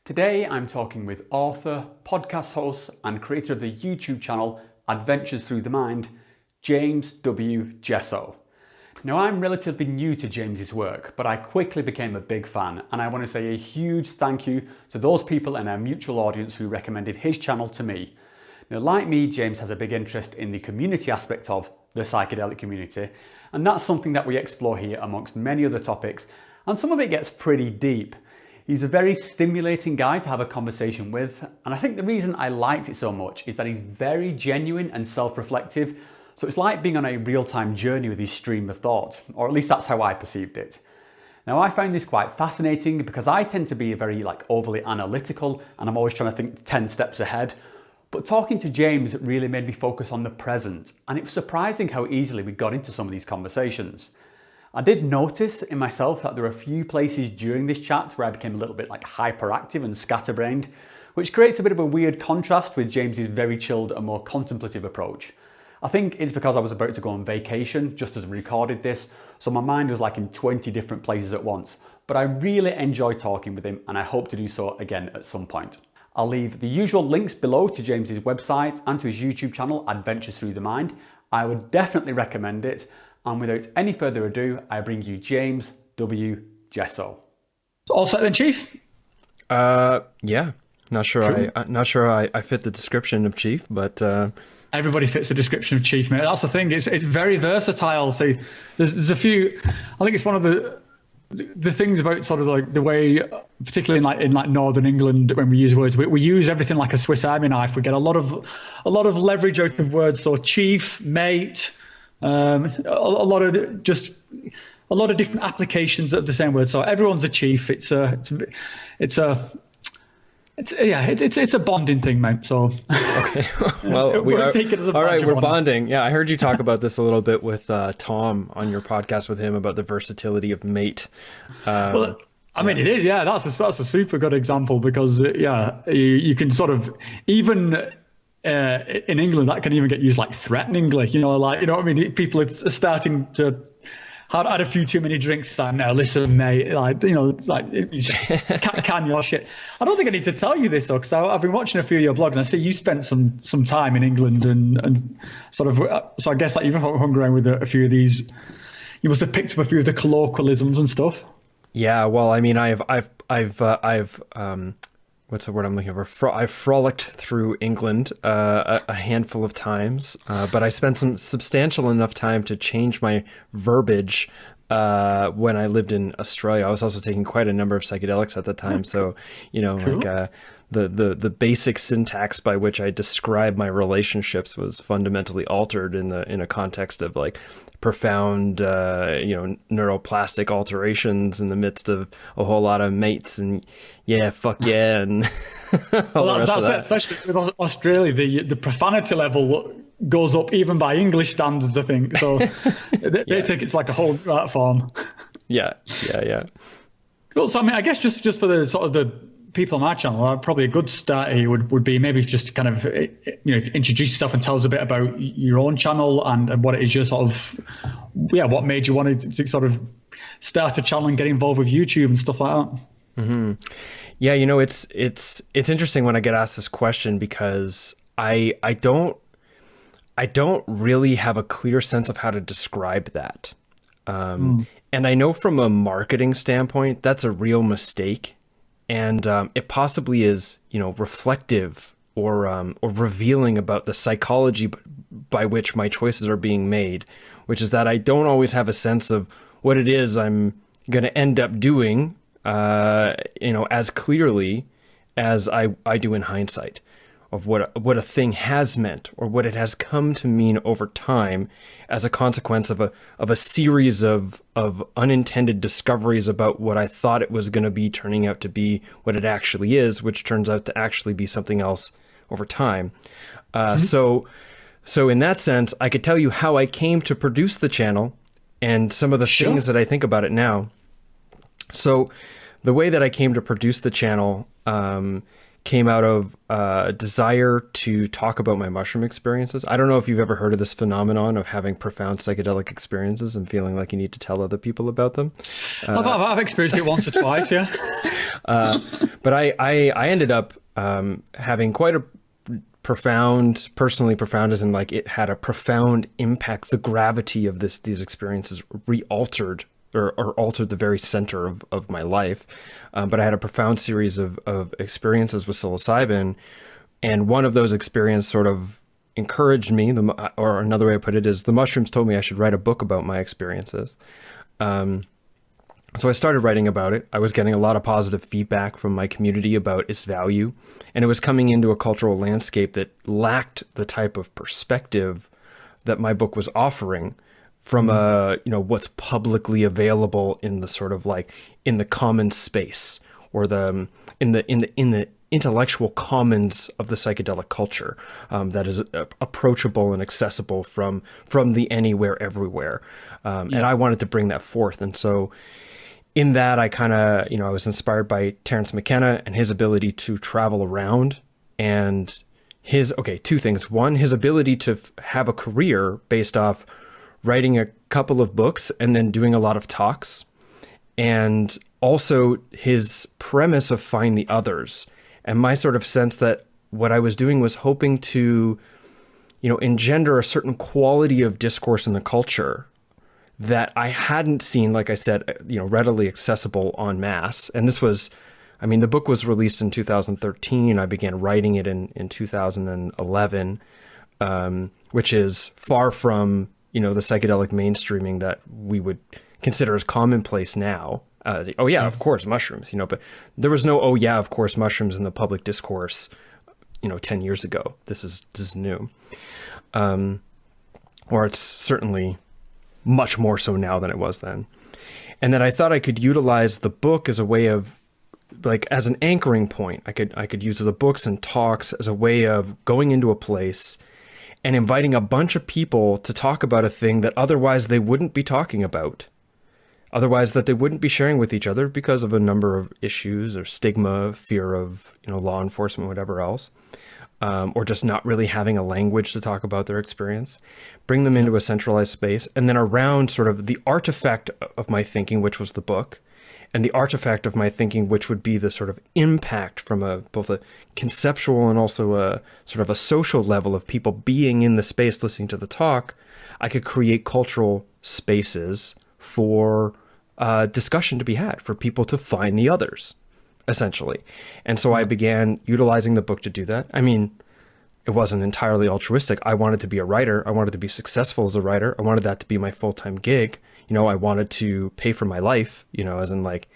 Today I'm talking with author, podcast host and creator of the YouTube channel Adventures Through the Mind, James W. Jesso. Now I'm relatively new to James's work, but I quickly became a big fan, and I want to say a huge thank you to those people in our mutual audience who recommended his channel to me. Now like me, James has a big interest in the community aspect of the psychedelic community, and that's something that we explore here amongst many other topics, and some of it gets pretty deep. He's a very stimulating guy to have a conversation with, and I think the reason I liked it so much is that he's very genuine and self-reflective, so it's like being on a real-time journey with his stream of thought, or at least that's how I perceived it. Now I find this quite fascinating because I tend to be very overly analytical and I'm always trying to think 10 steps ahead, but talking to James really made me focus on the present, and it was surprising how easily we got into some of these conversations. I did notice in myself that there were a few places during this chat where I became a little bit hyperactive and scatterbrained, which creates a bit of a weird contrast with James's very chilled and more contemplative approach. I think it's because I was about to go on vacation just as we recorded this, so my mind was in 20 different places at once, but I really enjoyed talking with him and I hope to do so again at some point. I'll leave the usual links below to James's website and to his YouTube channel, Adventures Through the Mind. I would definitely recommend it. And without any further ado, I bring you James W. Jesso. All set then, Chief? Yeah. Not sure. I fit the description of Chief, but everybody fits the description of Chief, mate. That's the thing. It's very versatile. See, there's a few. I think it's one of the things about sort of the way, particularly in Northern England, when we use words, we use everything like a Swiss Army knife. We get a lot of leverage out of words. So chief, mate. A lot of different applications of the same word. So everyone's a chief. It's a bonding thing, mate. So okay, well, we'll take it as a all right. We're honor. Bonding. Yeah, I heard you talk about this a little bit with Tom on your podcast with him about the versatility of mate. Well, I mean, it is. Yeah, that's a super good example because you can sort of even. In England, that can even get used threateningly, you know what I mean? People are starting to have had a few too many drinks. It's now listen, mate, can your shit. I don't think I need to tell you this though, because I've been watching a few of your blogs and I see you spent some time in England and sort of, so I guess you've hung around with a few of these. You must have picked up a few of the colloquialisms and stuff. Yeah, well, I mean, I've what's the word I'm looking for? I've frolicked through England a handful of times, but I spent some substantial enough time to change my verbiage when I lived in Australia. I was also taking quite a number of psychedelics at the time, so cool. The basic syntax by which I describe my relationships was fundamentally altered in a context of profound neuroplastic alterations in the midst of a whole lot of mates and fuck yeah and that's it, especially with Australia, the profanity level goes up even by English standards, I think, so they think it's a whole art form. yeah Cool. So I mean, I guess just for the sort of the people on my channel, probably a good start here would be maybe just to kind of introduce yourself and tell us a bit about your own channel and what it is you're sort of what made you want to sort of start a channel and get involved with YouTube and stuff like that. Mm-hmm. Yeah, it's interesting when I get asked this question because I don't really have a clear sense of how to describe that, and I know from a marketing standpoint that's a real mistake. And it possibly is, reflective or revealing about the psychology by which my choices are being made, which is that I don't always have a sense of what it is I'm going to end up doing, as clearly as I do in hindsight of what a thing has meant or what it has come to mean over time as a consequence of a series of unintended discoveries about what I thought it was going to be turning out to be what it actually is, which turns out to actually be something else over time. So in that sense, I could tell you how I came to produce the channel and some of the things that I think about it now. So the way that I came to produce the channel came out of a desire to talk about my mushroom experiences. I don't know if you've ever heard of this phenomenon of having profound psychedelic experiences and feeling like you need to tell other people about them. I've experienced it once or twice, yeah. But I ended up having quite a personally profound, as in like it had a profound impact. The gravity of these experiences re-altered or altered the very center of my life. But I had a profound series of experiences with psilocybin. And one of those experiences sort of encouraged me, or another way I put it is the mushrooms told me I should write a book about my experiences. So I started writing about it. I was getting a lot of positive feedback from my community about its value. And it was coming into a cultural landscape that lacked the type of perspective that my book was offering from what's publicly available in the sort of like in the common space, or in the intellectual commons of the psychedelic culture, that is approachable and accessible from the anywhere, everywhere. And I wanted to bring that forth. And so in that, I kind of, I was inspired by Terence McKenna and his ability to travel around, and two things. One, his ability to have a career based off writing a couple of books and then doing a lot of talks, and also his premise of find the others. And my sort of sense that what I was doing was hoping to, engender a certain quality of discourse in the culture that I hadn't seen, like I said, readily accessible en masse. And this was, the book was released in 2013. I began writing it in 2011, which is far from, the psychedelic mainstreaming that we would consider as commonplace now. Of course, mushrooms, but there was no, of course, mushrooms in the public discourse, 10 years ago. This is new. Or it's certainly much more so now than it was then. And that I thought I could utilize the book as a way of, like, as an anchoring point. I could use the books and talks as a way of going into a place and inviting a bunch of people to talk about a thing that otherwise they wouldn't be talking about. Otherwise that they wouldn't be sharing with each other because of a number of issues or stigma, fear of, law enforcement, whatever else. Or just not really having a language to talk about their experience, bring them into a centralized space, and then around sort of the artifact of my thinking, which was the book, and the artifact of my thinking, which would be the sort of impact from both a conceptual and also a sort of a social level of people being in the space listening to the talk. I could create cultural spaces for discussion to be had, for people to find the others, essentially. And so I began utilizing the book to do that. It wasn't entirely altruistic. I wanted to be a writer. I wanted to be successful as a writer. I wanted that to be my full-time gig. I wanted to pay for my life, as in like,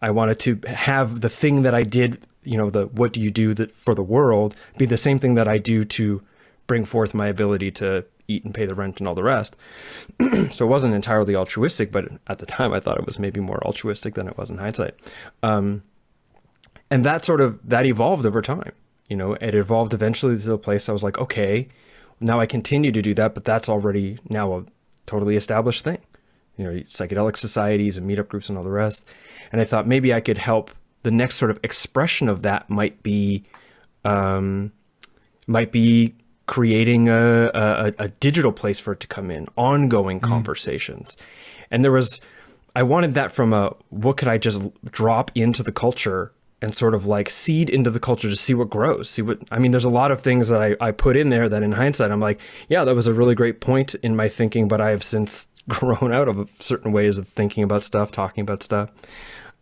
I wanted to have the thing that I did, the what do you do that for the world, be the same thing that I do to bring forth my ability to eat and pay the rent and all the rest. So it wasn't entirely altruistic, but at the time I thought it was maybe more altruistic than it was in hindsight. And that evolved over time. It evolved eventually to a place I was like, okay, now I continue to do that, but that's already now a totally established thing. Psychedelic societies and meetup groups and all the rest. And I thought maybe I could help. The next sort of expression of that might be creating a digital place for it to come in, ongoing conversations. And I wanted that from what could I just drop into the culture and sort of like seed into the culture to see what grows. There's a lot of things that I put in there that in hindsight, I'm like, yeah, that was a really great point in my thinking, but I have since grown out of certain ways of thinking about stuff, talking about stuff.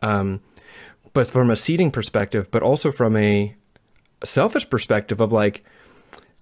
But from a seeding perspective, but also from a selfish perspective of like,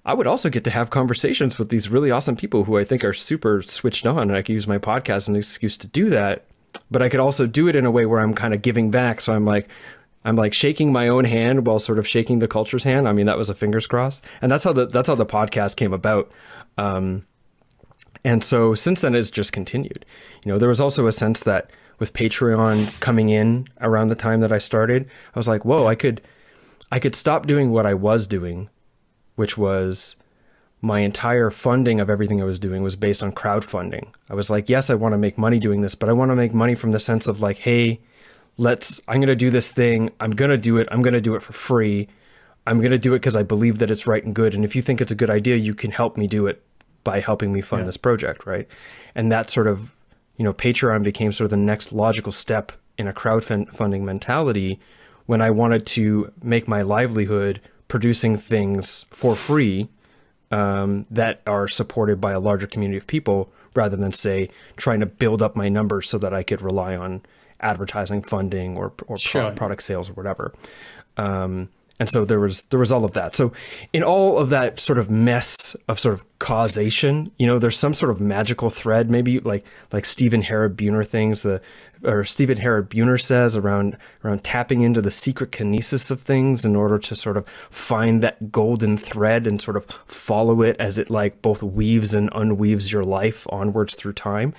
I would also get to have conversations with these really awesome people who I think are super switched on, and I could use my podcast as an excuse to do that. But I could also do it in a way where I'm kind of giving back. So I'm like shaking my own hand while sort of shaking the culture's hand. That was a fingers crossed. And that's how the podcast came about. And so since then it's just continued. There was also a sense that with Patreon coming in around the time that I started, I was like, whoa, I could stop doing what I was doing, which was my entire funding of everything I was doing was based on crowdfunding. I was like, yes, I want to make money doing this, but I want to make money from the sense of like, hey, I'm going to do this thing. I'm going to do it. I'm going to do it for free. I'm going to do it because I believe that it's right and good. And if you think it's a good idea, you can help me do it by helping me fund this project, right? And that sort of, Patreon became sort of the next logical step in a crowdfunding mentality when I wanted to make my livelihood producing things for free that are supported by a larger community of people, rather than, say, trying to build up my numbers so that I could rely on advertising funding or product sales or whatever. And so there was all of that. So in all of that sort of mess of sort of causation, there's some sort of magical thread, maybe like Stephen Buhner says around tapping into the secret kinesis of things in order to sort of find that golden thread and sort of follow it as it like both weaves and unweaves your life onwards through time.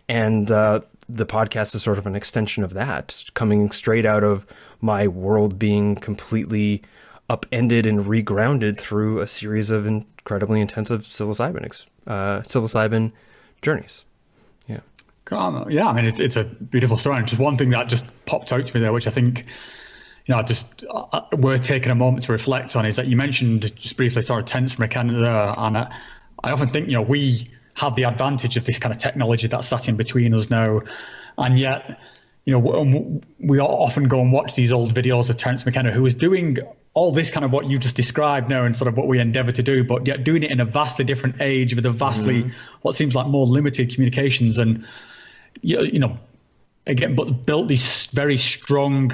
And the podcast is sort of an extension of that, coming straight out of my world being completely upended and regrounded through a series of incredibly intensive psilocybin journeys. Yeah. Yeah, I mean, it's a beautiful story. And just one thing that just popped out to me there, which I think, worth taking a moment to reflect on, is that you mentioned just briefly sort of tense mechanic there. And I often think, we have the advantage of this kind of technology that's sat in between us now. And yet, we often go and watch these old videos of Terence McKenna, who was doing all this kind of what you just described now and sort of what we endeavor to do, but yet doing it in a vastly different age with a vastly, what seems like more limited communications. And, again, but built these very strong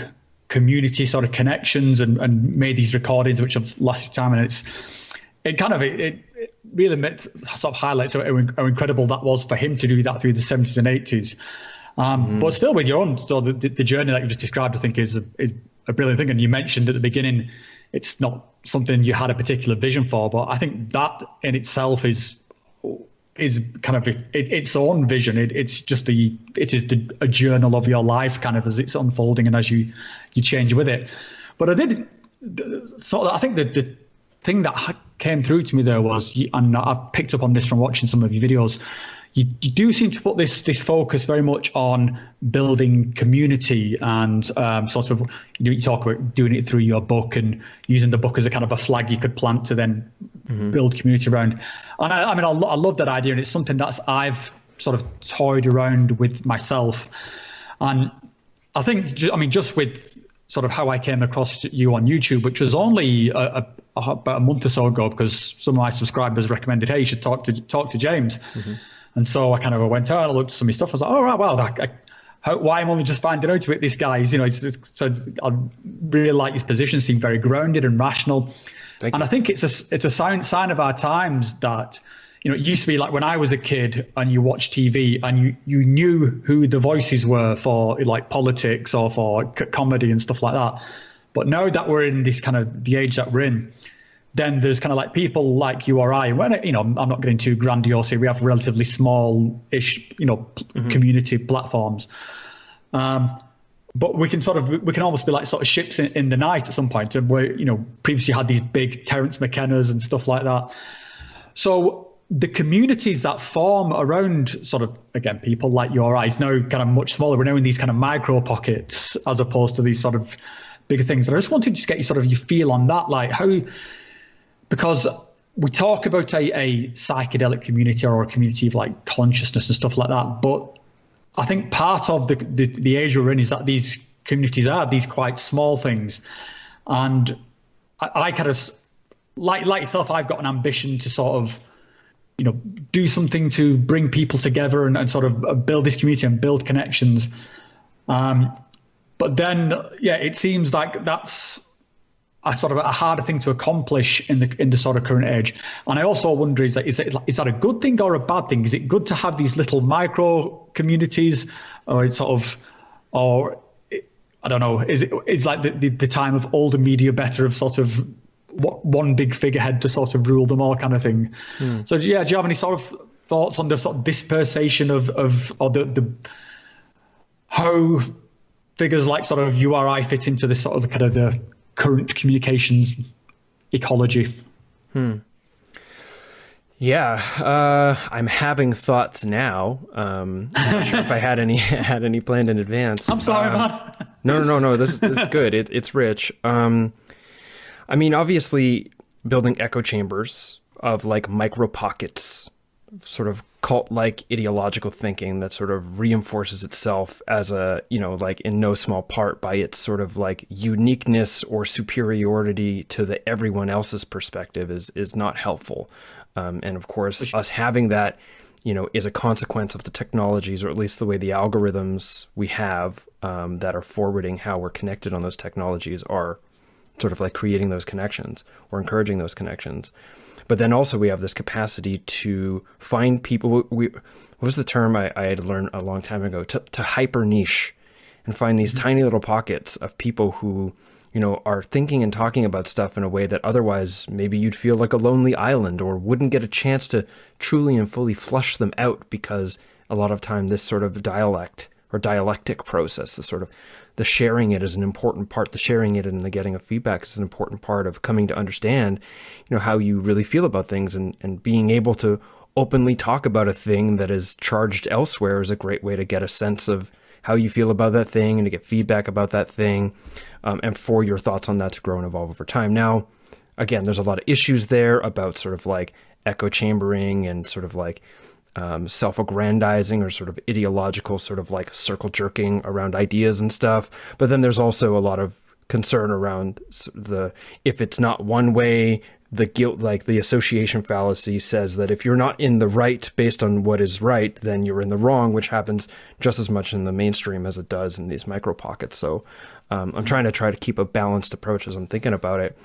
community sort of connections and made these recordings, which have lasted time. And it really sort of highlights how incredible that was for him to do that through the 70s and 80s. But still with your own, so the journey that you just described, I think is a brilliant thing. And you mentioned at the beginning, it's not something you had a particular vision for, but I think that in itself is kind of its own vision. It's just a journal of your life kind of as it's unfolding and as you change with it. But I think the thing that came through to me there was, and I've picked up on this from watching some of your videos, you do seem to put this focus very much on building community and sort of, you talk about doing it through your book and using the book as a kind of a flag you could plant to then build community around. And I love that idea, and it's something that I've sort of toyed around with myself. And I think, just with sort of how I came across you on YouTube, which was only about a month or so ago, because some of my subscribers recommended, hey, you should talk to James. And so I kind of went out and I looked at some of his stuff. I was like, oh, right, well, why I'm only just finding out about this guy? So I really like his position, seemed very grounded and rational. And I think it's a sign of our times that, it used to be like when I was a kid and you watched TV and you knew who the voices were for like politics or for comedy and stuff like that. But now that we're in this kind of the age that we're in, then there's kind of like people like you or I, and when I'm not getting too grandiose here, we have relatively small-ish, community platforms. But we can almost be like sort of ships in the night at some point, and where, previously had these big Terence McKennas and stuff like that. So the communities that form around sort of, again, people like you or I is now kind of much smaller. We're now in these kind of micro pockets as opposed to these sort of bigger things. And I just wanted to get your feel on that, like how, because we talk about a psychedelic community or a community of like consciousness and stuff like that. But I think part of the age we're in is that these communities are these quite small things. And I kind of, like yourself, I've got an ambition to sort of, do something to bring people together and sort of build this community and build connections. But then, it seems like that's a sort of a harder thing to accomplish in the sort of current age. And I also wonder, is that a good thing or a bad thing? Is it good to have these little micro communities, or it's sort of, or I don't know, is like the time of older media better, of sort of one big figurehead to sort of rule them all kind of thing? So do you have any sort of thoughts on the sort of dispersation of or the how figures like sort of you or I fit into this sort of kind of the current communications ecology? Yeah, I'm having thoughts now. I'm not sure if I had any planned in advance. I'm sorry, man. No. This is good. It's rich. I mean, obviously, building echo chambers of like micro pockets, sort of cult-like ideological thinking that sort of reinforces itself as a, like in no small part by its sort of like uniqueness or superiority to the everyone else's perspective is not helpful. And of course, us having that, is a consequence of the technologies, or at least the way the algorithms we have that are forwarding how we're connected on those technologies are sort of like creating those connections or encouraging those connections. But then also we have this capacity to find people. What was the term I had learned a long time ago? To hyper niche and find these tiny little pockets of people who, are thinking and talking about stuff in a way that otherwise maybe you'd feel like a lonely island or wouldn't get a chance to truly and fully flush them out, because a lot of time this sort of dialect or dialectic process, the sharing it is an important part. The sharing it and the getting of feedback is an important part of coming to understand, how you really feel about things, and being able to openly talk about a thing that is charged elsewhere is a great way to get a sense of how you feel about that thing and to get feedback about that thing, and for your thoughts on that to grow and evolve over time. Now, again, there's a lot of issues there about sort of like echo chambering and sort of like self-aggrandizing or sort of ideological sort of like circle jerking around ideas and stuff. But then there's also a lot of concern around if it's not one way, the guilt, like the association fallacy says that if you're not in the right based on what is right, then you're in the wrong, which happens just as much in the mainstream as it does in these micro pockets. So I'm trying to keep a balanced approach as I'm thinking about it.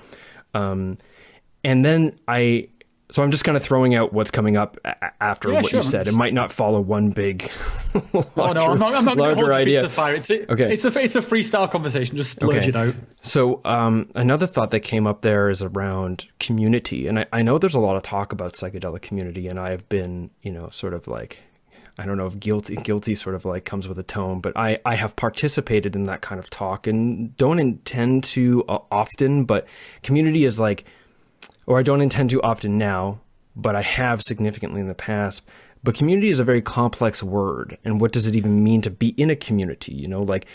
And then so I'm just kind of throwing out what's coming up after what you said. It might not follow one big larger, I'm not going to hold idea. To fire. It's a freestyle conversation. Just splurge it out. So another thought that came up there is around community. And I know there's a lot of talk about psychedelic community, and I have been, sort of like, I don't know if guilty sort of like comes with a tone, but I have participated in that kind of talk and don't intend to often, but community is like, or I don't intend to often now, but I have significantly in the past. But community is a very complex word. And what does it even mean to be in a community? Like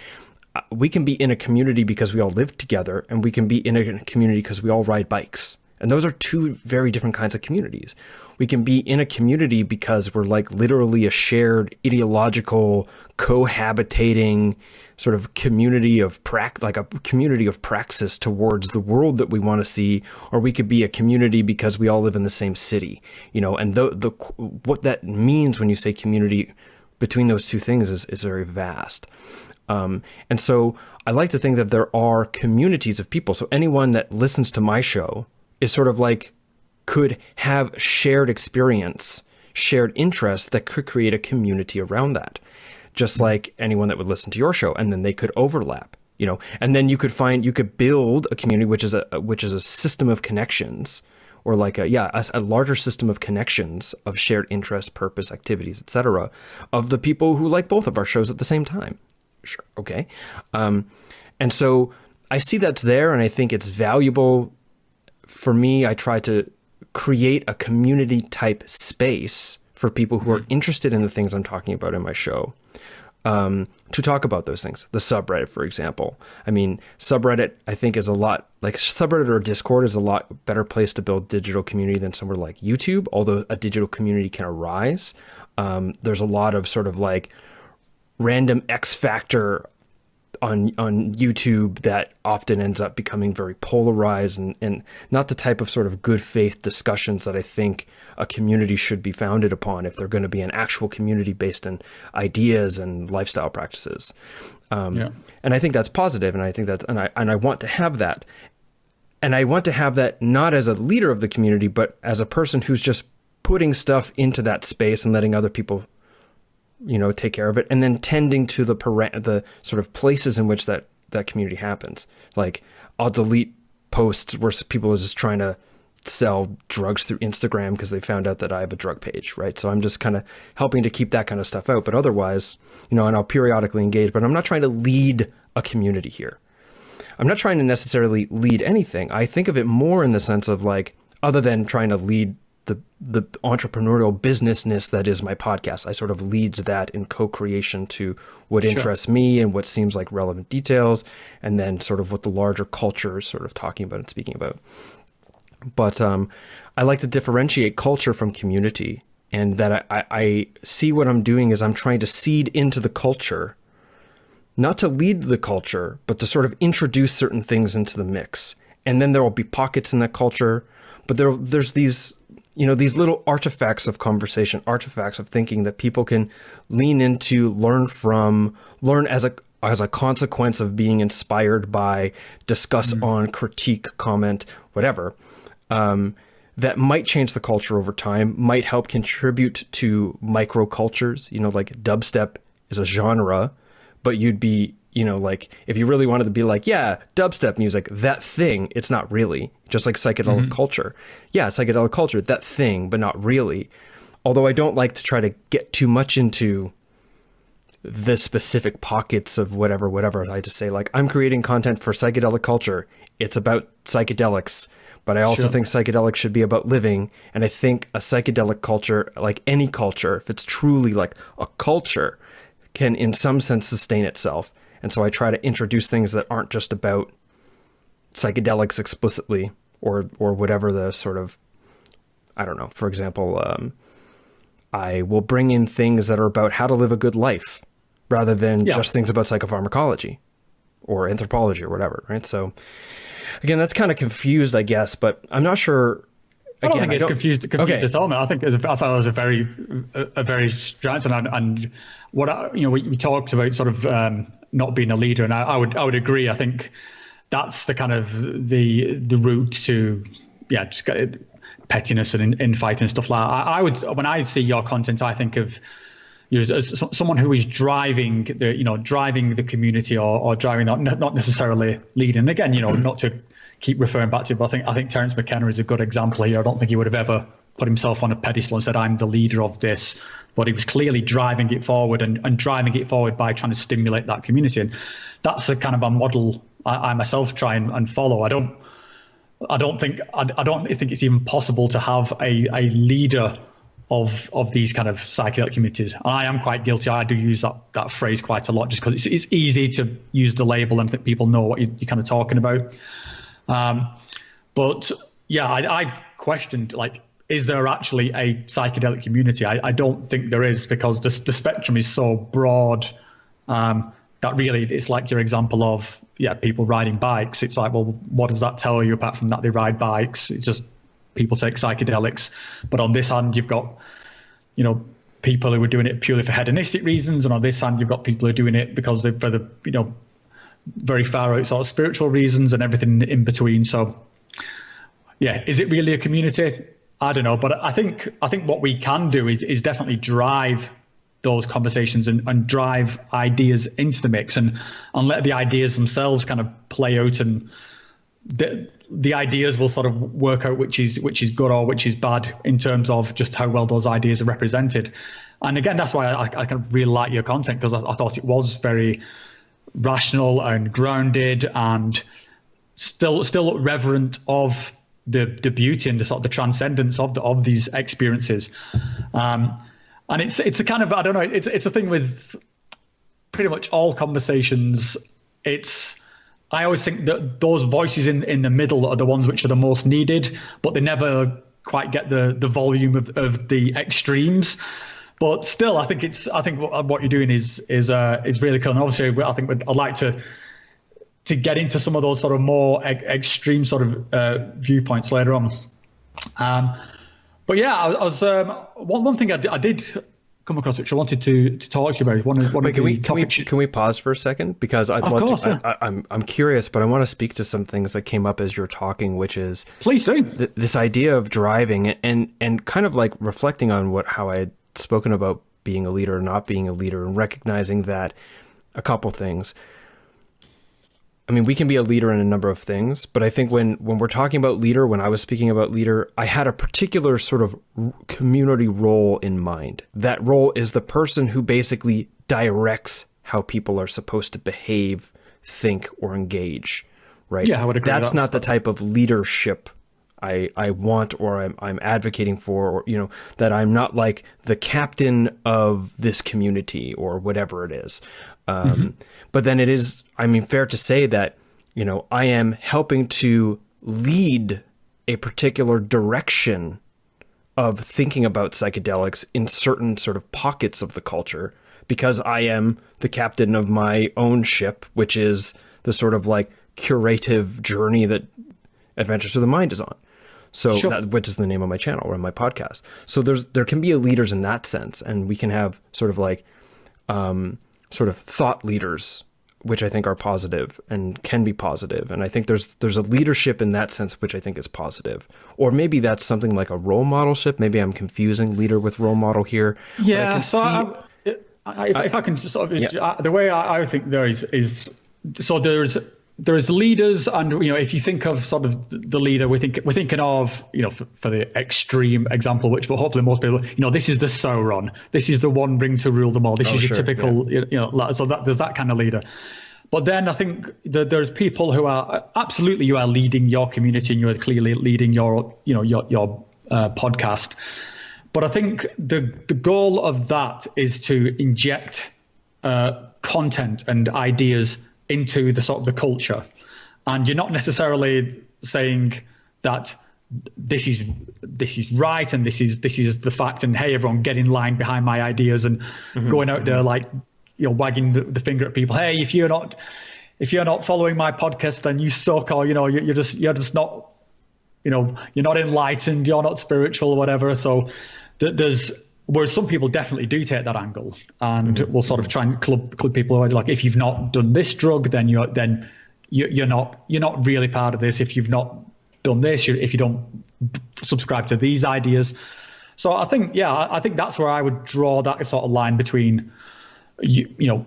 we can be in a community because we all live together, and we can be in a community because we all ride bikes. And those are two very different kinds of communities. We can be in a community because we're like literally a shared ideological cohabitating sort of community of like a community of praxis towards the world that we want to see, or we could be a community because we all live in the same city, and what that means when you say community between those two things is very vast. And so I like to think that there are communities of people. So anyone that listens to my show is sort of like could have shared experience, shared interests that could create a community around that. Just like anyone that would listen to your show, and then they could overlap, and then you could build a community, which is a system of connections, or like a larger system of connections of shared interest, purpose, activities, etc., of the people who like both of our shows at the same time. Sure. Okay. And so I see that's there, and I think it's valuable. For me, I try to create a community type space for people who are interested in the things I'm talking about in my show, to talk about those things. The subreddit, for example. I mean, subreddit, I think, is a lot like subreddit or Discord is a lot better place to build digital community than somewhere like YouTube, although a digital community can arise. There's a lot of sort of like random X factor on YouTube that often ends up becoming very polarized and not the type of sort of good faith discussions that I think a community should be founded upon if they're going to be an actual community based on ideas and lifestyle practices. And I think that's positive, and I think that's, and I want to have that. And I want to have that not as a leader of the community, but as a person who's just putting stuff into that space and letting other people take care of it, and then tending to the sort of places in which that community happens. Like I'll delete posts where people are just trying to sell drugs through Instagram because they found out that I have a drug page, right? So I'm just kind of helping to keep that kind of stuff out. But otherwise, and I'll periodically engage, but I'm not trying to lead a community here. I'm not trying to necessarily lead anything. I think of it more in the sense of like, other than trying to lead the entrepreneurial businessness that is my podcast. I sort of lead that in co-creation to what interests me and what seems like relevant details, and then sort of what the larger culture is sort of talking about and speaking about. But I like to differentiate culture from community, and that I see what I'm doing is I'm trying to seed into the culture, not to lead the culture, but to sort of introduce certain things into the mix. And then there will be pockets in that culture, but there's these, these little artifacts of conversation, artifacts of thinking that people can lean into, learn as a consequence of being inspired by, discuss on, critique, comment, whatever. That might change the culture over time, might help contribute to microcultures. Like dubstep is a genre, but you'd be, like if you really wanted to be like, yeah, dubstep music, that thing, it's not really. Just like psychedelic culture. Yeah, psychedelic culture, that thing, but not really. Although I don't like to try to get too much into the specific pockets of whatever. I just say like, I'm creating content for psychedelic culture. It's about psychedelics. But I also think psychedelics should be about living. And I think a psychedelic culture, like any culture, if it's truly like a culture, can in some sense sustain itself. And so I try to introduce things that aren't just about psychedelics explicitly or whatever the sort of, I don't know, for example, I will bring in things that are about how to live a good life rather than just things about psychopharmacology or anthropology or whatever, right? So again, that's kind of confused, I guess, but I'm not sure. I don't think it's confused at all, man. I think I thought it was a very strange and what we talked about sort of not being a leader, and I would agree. I think that's the kind of the route to just get pettiness and infighting and stuff like that. I would, when I see your content, I think of you as someone who is driving the community or driving not necessarily leading. Again, not to keep referring back to it, but I think Terence McKenna is a good example here. I don't think he would have ever put himself on a pedestal and said, I'm the leader of this, but he was clearly driving it forward and driving it forward by trying to stimulate that community. And that's a kind of a model I myself try and follow. I don't think it's even possible to have a leader of these kind of psychedelic communities. And I am quite guilty. I do use that phrase quite a lot just because it's easy to use the label and think people know what you're kind of talking about. But yeah, I've questioned, like, is there actually a psychedelic community? I don't think there is, because the spectrum is so broad that really it's like your example of people riding bikes. It's like, well, what does that tell you apart from that they ride bikes? It's just people take psychedelics. But on this hand, you've got people who are doing it purely for hedonistic reasons, and on this hand, you've got people who are doing it because they're for the very far out sort of spiritual reasons and everything in between. So yeah, is it really a community? I don't know, but I think what we can do is definitely drive those conversations and drive ideas into the mix and let the ideas themselves kind of play out, and the ideas will sort of work out which is good or which is bad in terms of just how well those ideas are represented. And again, that's why I kind of really like your content, because I thought it was very rational and grounded and still reverent of the beauty and the sort of the transcendence of these experiences. And it's a kind of, I don't know, it's a thing with pretty much all conversations. I always think that those voices in the middle are the ones which are the most needed, but they never quite get the volume of the extremes. But still, I think what you're doing is really cool. And obviously, I think I'd like to get into some of those sort of more extreme sort of viewpoints later on. But yeah, I was one thing I did come across which I wanted to talk to you about. Can we pause for a second, because I'm curious, but I want to speak to some things that came up as you're talking, which is please do this idea of driving and kind of like reflecting on how I had spoken about being a leader or not being a leader, and recognizing that a couple things. I mean, we can be a leader in a number of things, but I think when we're talking about leader, when I was speaking about leader, I had a particular sort of community role in mind. That role is the person who basically directs how people are supposed to behave, think, or engage, right? Yeah, I would agree. That's not the type of leadership I want, or I'm advocating for, or, you know, that I'm not like the captain of this community or whatever it is. But then it is, I mean, fair to say that, you know, I am helping to lead a particular direction of thinking about psychedelics in certain sort of pockets of the culture, because I am the captain of my own ship, which is the sort of like curative journey that Adventures Through the Mind is on. So that, which is the name of my channel or my podcast. So there can be leaders in that sense, and we can have sort of like sort of thought leaders, which I think are positive and can be positive. And I think there's a leadership in that sense, which I think is positive. Or maybe that's something like a role modelship. Maybe I'm confusing leader with role model here. Yeah. But I can so if I can just sort of, the way I think there is so there's leaders, and you know, if you think of sort of the leader, we're thinking of, you know, for the extreme example, which for hopefully most people, you know, this is the Sauron, this is the one ring to rule them all, this is your typical, you know, so that there's that kind of leader. But then I think that there's people who are absolutely, you are leading your community, and you are clearly leading your, you know, your podcast. But I think the goal of that is to inject content and ideas into the sort of the culture, and you're not necessarily saying that this is right and this is the fact, and hey, everyone get in line behind my ideas, and going out there like, you know, wagging the finger at people. Hey, if you're not following my podcast, then you suck, or you know, you're just not, you know, you're not enlightened, you're not spiritual or whatever. So whereas some people definitely do take that angle, and will sort of try and club people away. Like, if you've not done this drug, then you're not really part of this. If you've not done this, if you don't subscribe to these ideas. So I think that's where I would draw that sort of line between, you know,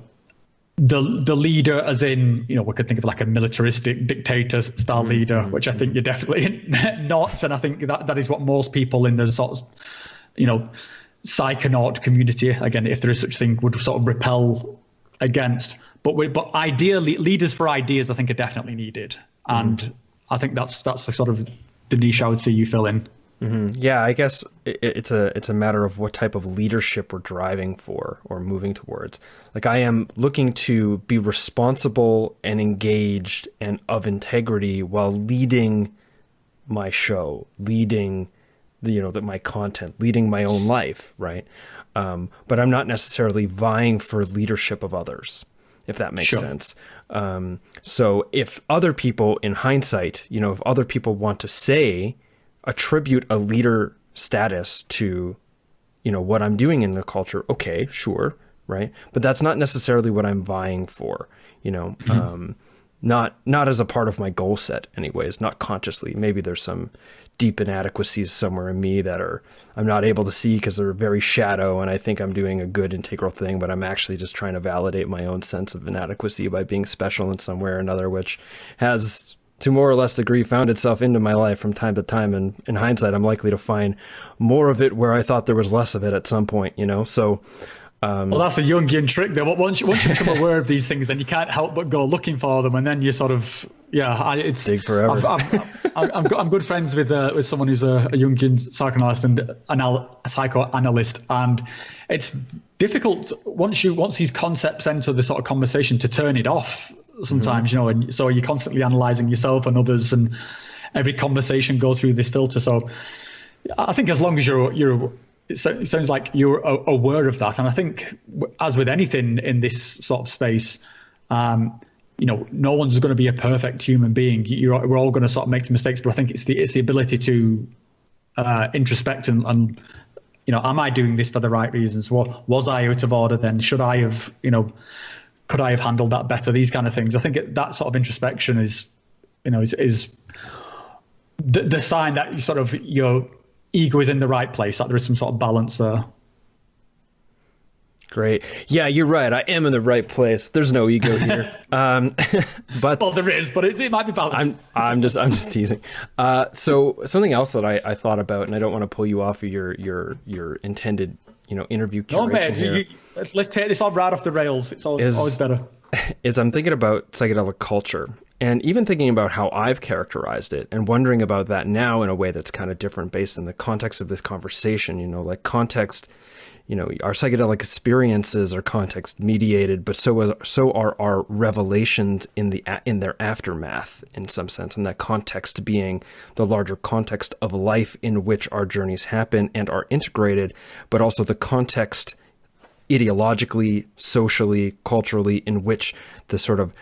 the leader, as in, you know, we could think of like a militaristic dictator style leader, which I think you're definitely not. And I think that is what most people in the sort of, you know, psychonaut community, again, if there is such thing, would sort of repel against. But ideally, leaders for ideas, I think, are definitely needed. And I think that's the sort of the niche I would see you fill in. Yeah, I guess it's a matter of what type of leadership we're driving for or moving towards. Like, I am looking to be responsible and engaged and of integrity while leading my show, leading my content, leading my own life, right? But I'm not necessarily vying for leadership of others, if that makes sense. So if other people, in hindsight, you know, if other people want to attribute a leader status to, you know, what I'm doing in the culture, okay, sure, right? But that's not necessarily what I'm vying for, you know, not as a part of my goal set anyways, not consciously. Maybe there's some deep inadequacies somewhere in me that I'm not able to see because they're very shadow, and I think I'm doing a good integral thing, but I'm actually just trying to validate my own sense of inadequacy by being special in some way or another, which has, to more or less degree, found itself into my life from time to time. And in hindsight, I'm likely to find more of it where I thought there was less of it at some point, you know? So, well, that's a Jungian trick though. Once you become aware of these things, then you can't help but go looking for them, and then you sort of, it's dig forever. I'm good friends with someone who's a Jungian psychoanalyst and a psychoanalyst, and it's difficult once these concepts enter the sort of conversation to turn it off sometimes, you know, and so you're constantly analyzing yourself and others, and every conversation goes through this filter. So I think as long as it sounds like you're aware of that. And I think, as with anything in this sort of space, you know, no one's going to be a perfect human being. We're all going to sort of make mistakes, but I think it's the ability to introspect and, you know, am I doing this for the right reasons? Was I out of order then? Should I have, you know, could I have handled that better? These kind of things. I think that sort of introspection is, you know, is the sign that your ego is in the right place, that there is some sort of balance there. Great. Yeah, you're right. I am in the right place. There's no ego here. But well, there is, but it might be balanced. I'm just teasing. So something else that I thought about, and I don't want to pull you off of your intended, you know, interview curation here. Let's take this all right off the rails. It's always better. Is I'm thinking about psychedelic culture, And even thinking about how I've characterized it and wondering about that now in a way that's kind of different based in the context of this conversation, like context, our psychedelic experiences are context mediated, but so are our revelations in their aftermath in some sense. And that context being the larger context of life in which our journeys happen and are integrated, but also the context ideologically, socially, culturally, in which the sort of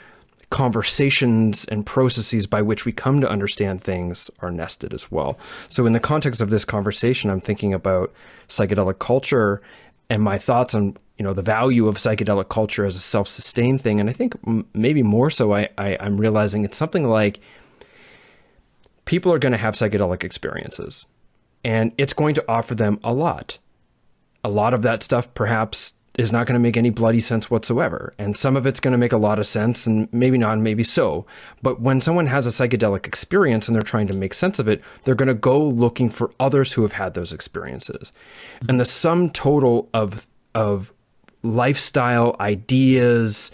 conversations and processes by which we come to understand things are nested as well. So in the context of this conversation, I'm thinking about psychedelic culture and my thoughts on, the value of psychedelic culture as a self-sustained thing. And I think maybe more so, I'm realizing it's something like people are going to have psychedelic experiences and it's going to offer them a lot. A lot of that stuff perhaps is not going to make any bloody sense whatsoever. And some of it's going to make a lot of sense and maybe not, and maybe so. But when someone has a psychedelic experience and they're trying to make sense of it, they're going to go looking for others who have had those experiences. And the sum total of lifestyle ideas,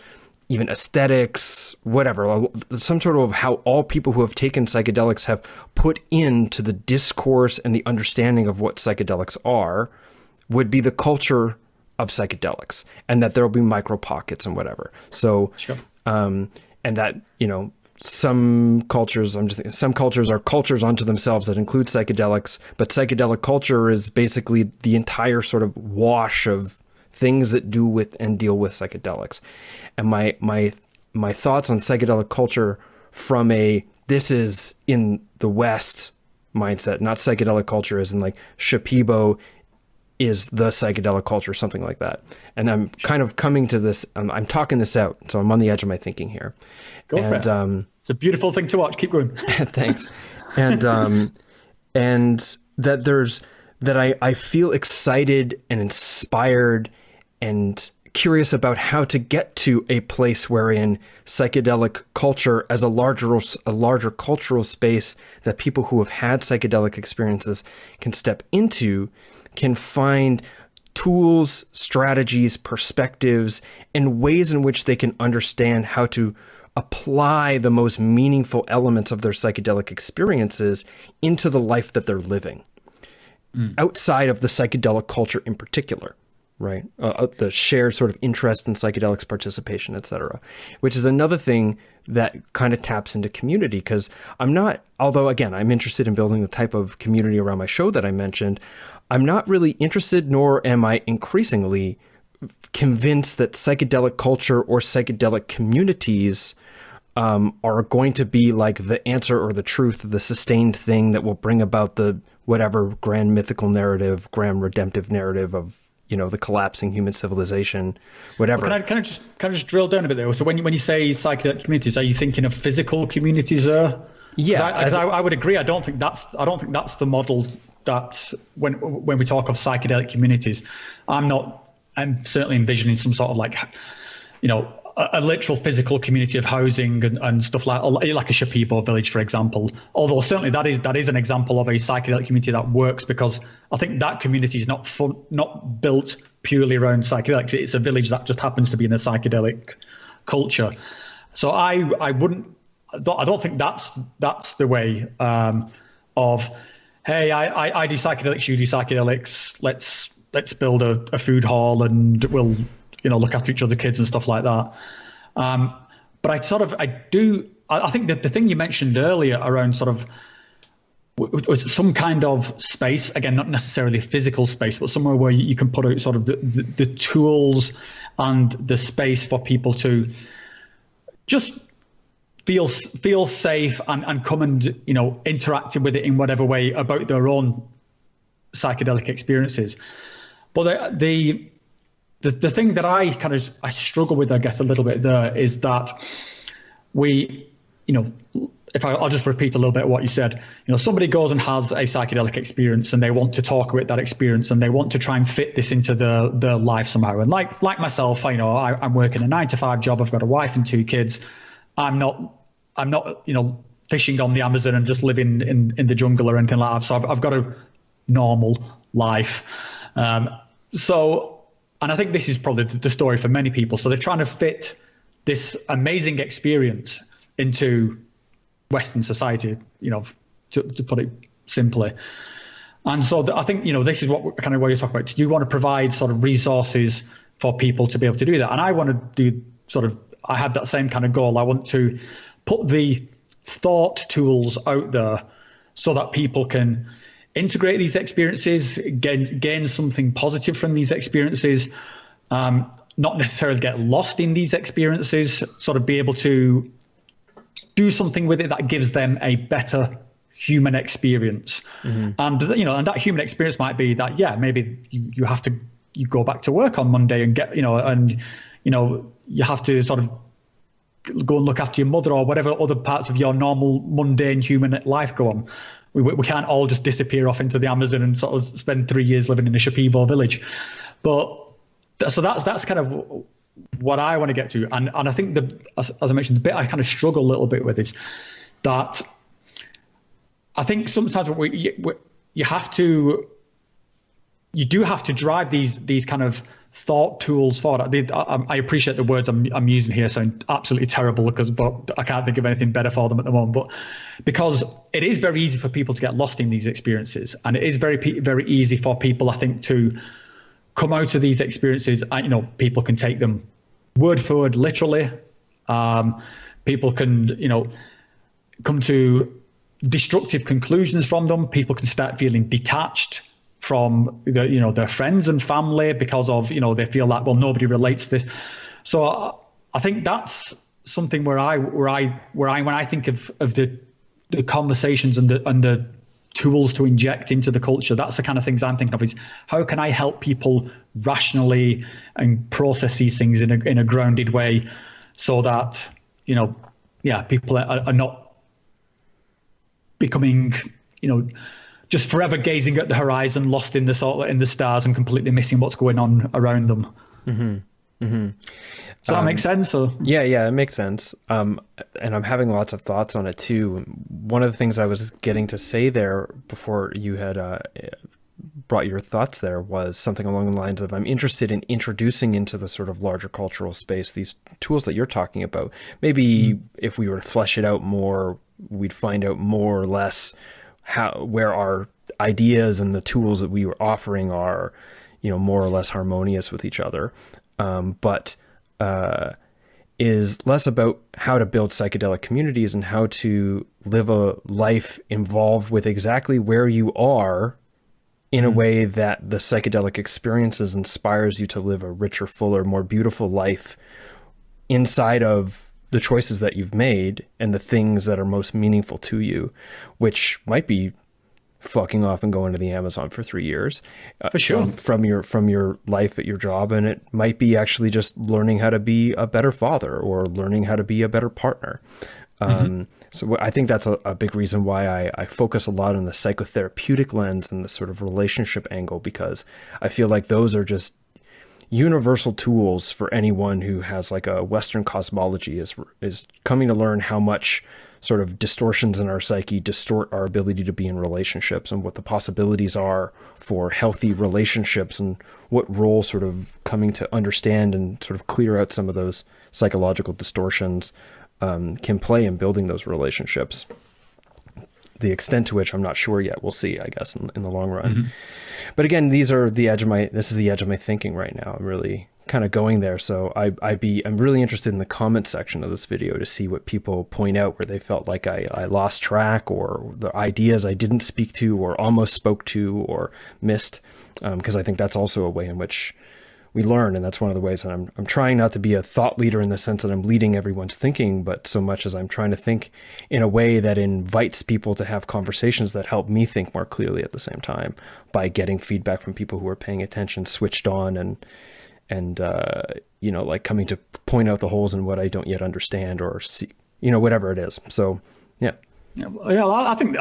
even aesthetics, whatever, the sum total of how all people who have taken psychedelics have put into the discourse and the understanding of what psychedelics are would be the culture of psychedelics, and that there'll be micro pockets and whatever. So, sure. And that, some cultures, some cultures are cultures unto themselves that include psychedelics, but psychedelic culture is basically the entire sort of wash of things that do with and deal with psychedelics. And my thoughts on psychedelic culture from this is in the West mindset, not psychedelic culture as in like Shipibo is the psychedelic culture, something like that. And I'm kind of coming to this, I'm talking this out, so I'm on the edge of my thinking here. Go for it. It's a beautiful thing to watch. Keep going. Thanks. And that I feel excited and inspired and curious about how to get to a place wherein psychedelic culture as a larger cultural space that people who have had psychedelic experiences can step into, can find tools, strategies, perspectives, and ways in which they can understand how to apply the most meaningful elements of their psychedelic experiences into the life that they're living, outside of the psychedelic culture in particular, right? The shared sort of interest in psychedelics, participation, et cetera, which is another thing that kind of taps into community. Because although again, I'm interested in building the type of community around my show that I mentioned, I'm not really interested, nor am I increasingly convinced that psychedelic culture or psychedelic communities are going to be like the answer or the truth, the sustained thing that will bring about the whatever grand mythical narrative, grand redemptive narrative of, the collapsing human civilization, whatever. Well, can I just drill down a bit there? So when you say psychedelic communities, are you thinking of physical communities there? Yeah, I would agree. I don't think that's the model that when we talk of psychedelic communities, I'm certainly envisioning some sort of like, a literal physical community of housing and stuff like a Shipibo village, for example. Although certainly that is an example of a psychedelic community that works, because I think that community is not built purely around psychedelics. It's a village that just happens to be in a psychedelic culture. So I don't think that's the way of, hey, I do psychedelics, you do psychedelics. Let's build a food hall and we'll look after each other's kids and stuff like that. But I think that the thing you mentioned earlier around sort of was some kind of space, again, not necessarily a physical space, but somewhere where you can put out sort of the tools and the space for people to just feel safe and come and, interacting with it in whatever way about their own psychedelic experiences. But the thing that I struggle with, I guess, a little bit there is that I'll just repeat a little bit of what you said. Somebody goes and has a psychedelic experience and they want to talk about that experience and they want to try and fit this into their life somehow. And like myself, I'm working a 9-to-5 job. I've got a wife and 2 kids. I'm not fishing on the Amazon and just living in the jungle or anything like that. So I've got a normal life. And I think this is probably the story for many people. So they're trying to fit this amazing experience into Western society, to put it simply. And so I think, this is what kind of what you're talking about. You want to provide sort of resources for people to be able to do that. And I want to do I had that same kind of goal. I want to put the thought tools out there so that people can integrate these experiences, gain something positive from these experiences, not necessarily get lost in these experiences, sort of be able to do something with it that gives them a better human experience. And and that human experience might be that maybe you have to go back to work on Monday and get you have to sort of go and look after your mother or whatever other parts of your normal mundane human life go on. We can't all just disappear off into the Amazon and sort of spend 3 years living in a Shipibo village. But so that's kind of what I want to get to. And I think as I mentioned, the bit I kind of struggle a little bit with is that I think sometimes you do have to drive these kind of thought tools forward. I appreciate the words I'm using here sound absolutely terrible but I can't think of anything better for them at the moment. But because it is very easy for people to get lost in these experiences, and it is very, very easy for people, I think, to come out of these experiences. People can take them word for word, literally. People can, come to destructive conclusions from them. People can start feeling detached from their friends and family because of they feel like, well, nobody relates to this. So I think that's something where I when I think of the conversations and the tools to inject into the culture, that's the kind of things I'm thinking of, is how can I help people rationally and process these things in a grounded way, so that people are not becoming just forever gazing at the horizon, lost in the stars, and completely missing what's going on around them. Does that make sense? Or? Yeah, it makes sense. And I'm having lots of thoughts on it too. One of the things I was getting to say there before you had brought your thoughts there was something along the lines of, I'm interested in introducing into the sort of larger cultural space these tools that you're talking about. Maybe if we were to flesh it out more, we'd find out more or less where our ideas and the tools that we were offering are, more or less harmonious with each other. But is less about how to build psychedelic communities and how to live a life involved with exactly where you are in a way that the psychedelic experiences inspires you to live a richer, fuller, more beautiful life inside of the choices that you've made and the things that are most meaningful to you, which might be fucking off and going to the Amazon for 3 years, for sure, from your life at your job. And it might be actually just learning how to be a better father or learning how to be a better partner. So I think that's a big reason why I focus a lot on the psychotherapeutic lens and the sort of relationship angle, because I feel like those are just universal tools for anyone who has like a Western cosmology, is coming to learn how much sort of distortions in our psyche distort our ability to be in relationships, and what the possibilities are for healthy relationships, and what role sort of coming to understand and sort of clear out some of those psychological distortions can play in building those relationships. The extent to which I'm not sure yet. We'll see, I guess, in the long run. But again, this is the edge of my thinking right now. I'm really kind of going there. So I'm really interested in the comment section of this video to see what people point out where they felt like I lost track, or the ideas I didn't speak to or almost spoke to or missed. Because I think that's also a way in which we learn. And that's one of the ways that I'm trying not to be a thought leader in the sense that I'm leading everyone's thinking, but so much as I'm trying to think in a way that invites people to have conversations that help me think more clearly at the same time, by getting feedback from people who are paying attention, switched on, and like coming to point out the holes in what I don't yet understand, or see, whatever it is. So, yeah. I think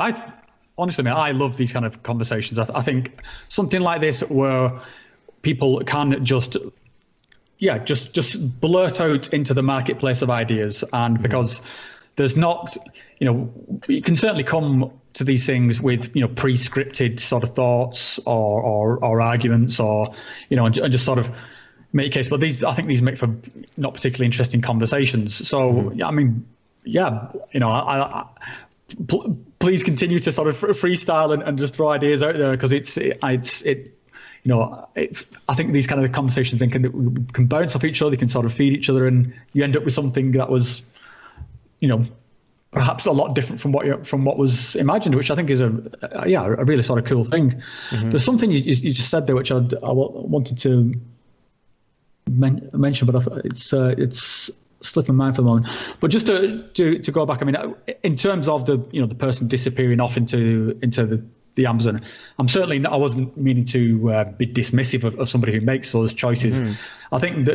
honestly, man, I love these kind of conversations. I think something like this where people can just blurt out into the marketplace of ideas, and because there's not, you can certainly come to these things with pre-scripted sort of thoughts or arguments, or and just sort of make a case. But I think these make for not particularly interesting conversations. So I mean, yeah, please continue to sort of freestyle and just throw ideas out there, because I think these kind of conversations then can bounce off each other, they can sort of feed each other, and you end up with something that was, perhaps a lot different from what was imagined, which I think is a really sort of cool thing. Mm-hmm. There's something you just said there which I wanted to mention, but it's slipping my mind for the moment. But just to go back, I mean, in terms of the person disappearing off into the Amazon, I wasn't meaning to be dismissive of somebody who makes those choices. Mm-hmm. I think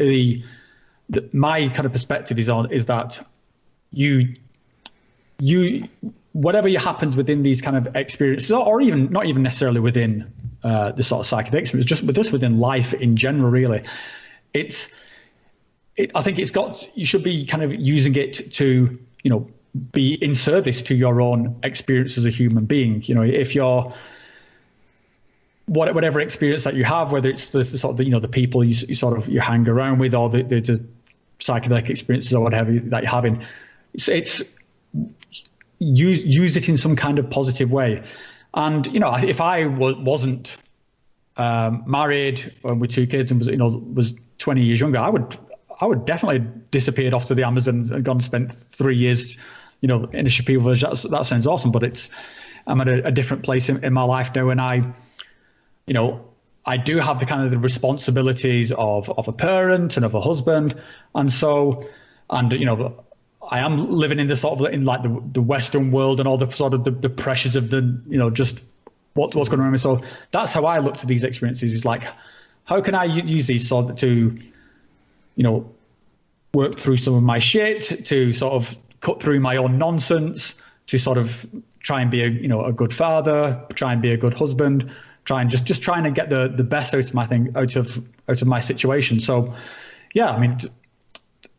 my kind of perspective is that you whatever happens within these kind of experiences, or even not even necessarily within the sort of psychedelic experience, just within life in general, really, I think you should be kind of using it to, be in service to your own experience as a human being. If you're, whatever experience that you have, whether it's the sort of, the people you hang around with, or the psychedelic experiences or whatever that you're having, it's use it in some kind of positive way. And, if I wasn't married and with 2 kids and was 20 years younger, I would definitely disappeared off to the Amazon and gone and spent 3 years, in a Shapiro village. That sounds awesome, but I'm at a different place in my life now, and I do have the responsibilities of a parent and of a husband, and I am living in the sort of the Western world and all the sort of the pressures of just what's going on around me. So that's how I look to these experiences, is like, how can I use these to work through some of my shit, to sort of cut through my own nonsense, to sort of try and be a good father, try and be a good husband, trying to get the best out of my situation. So yeah, I mean,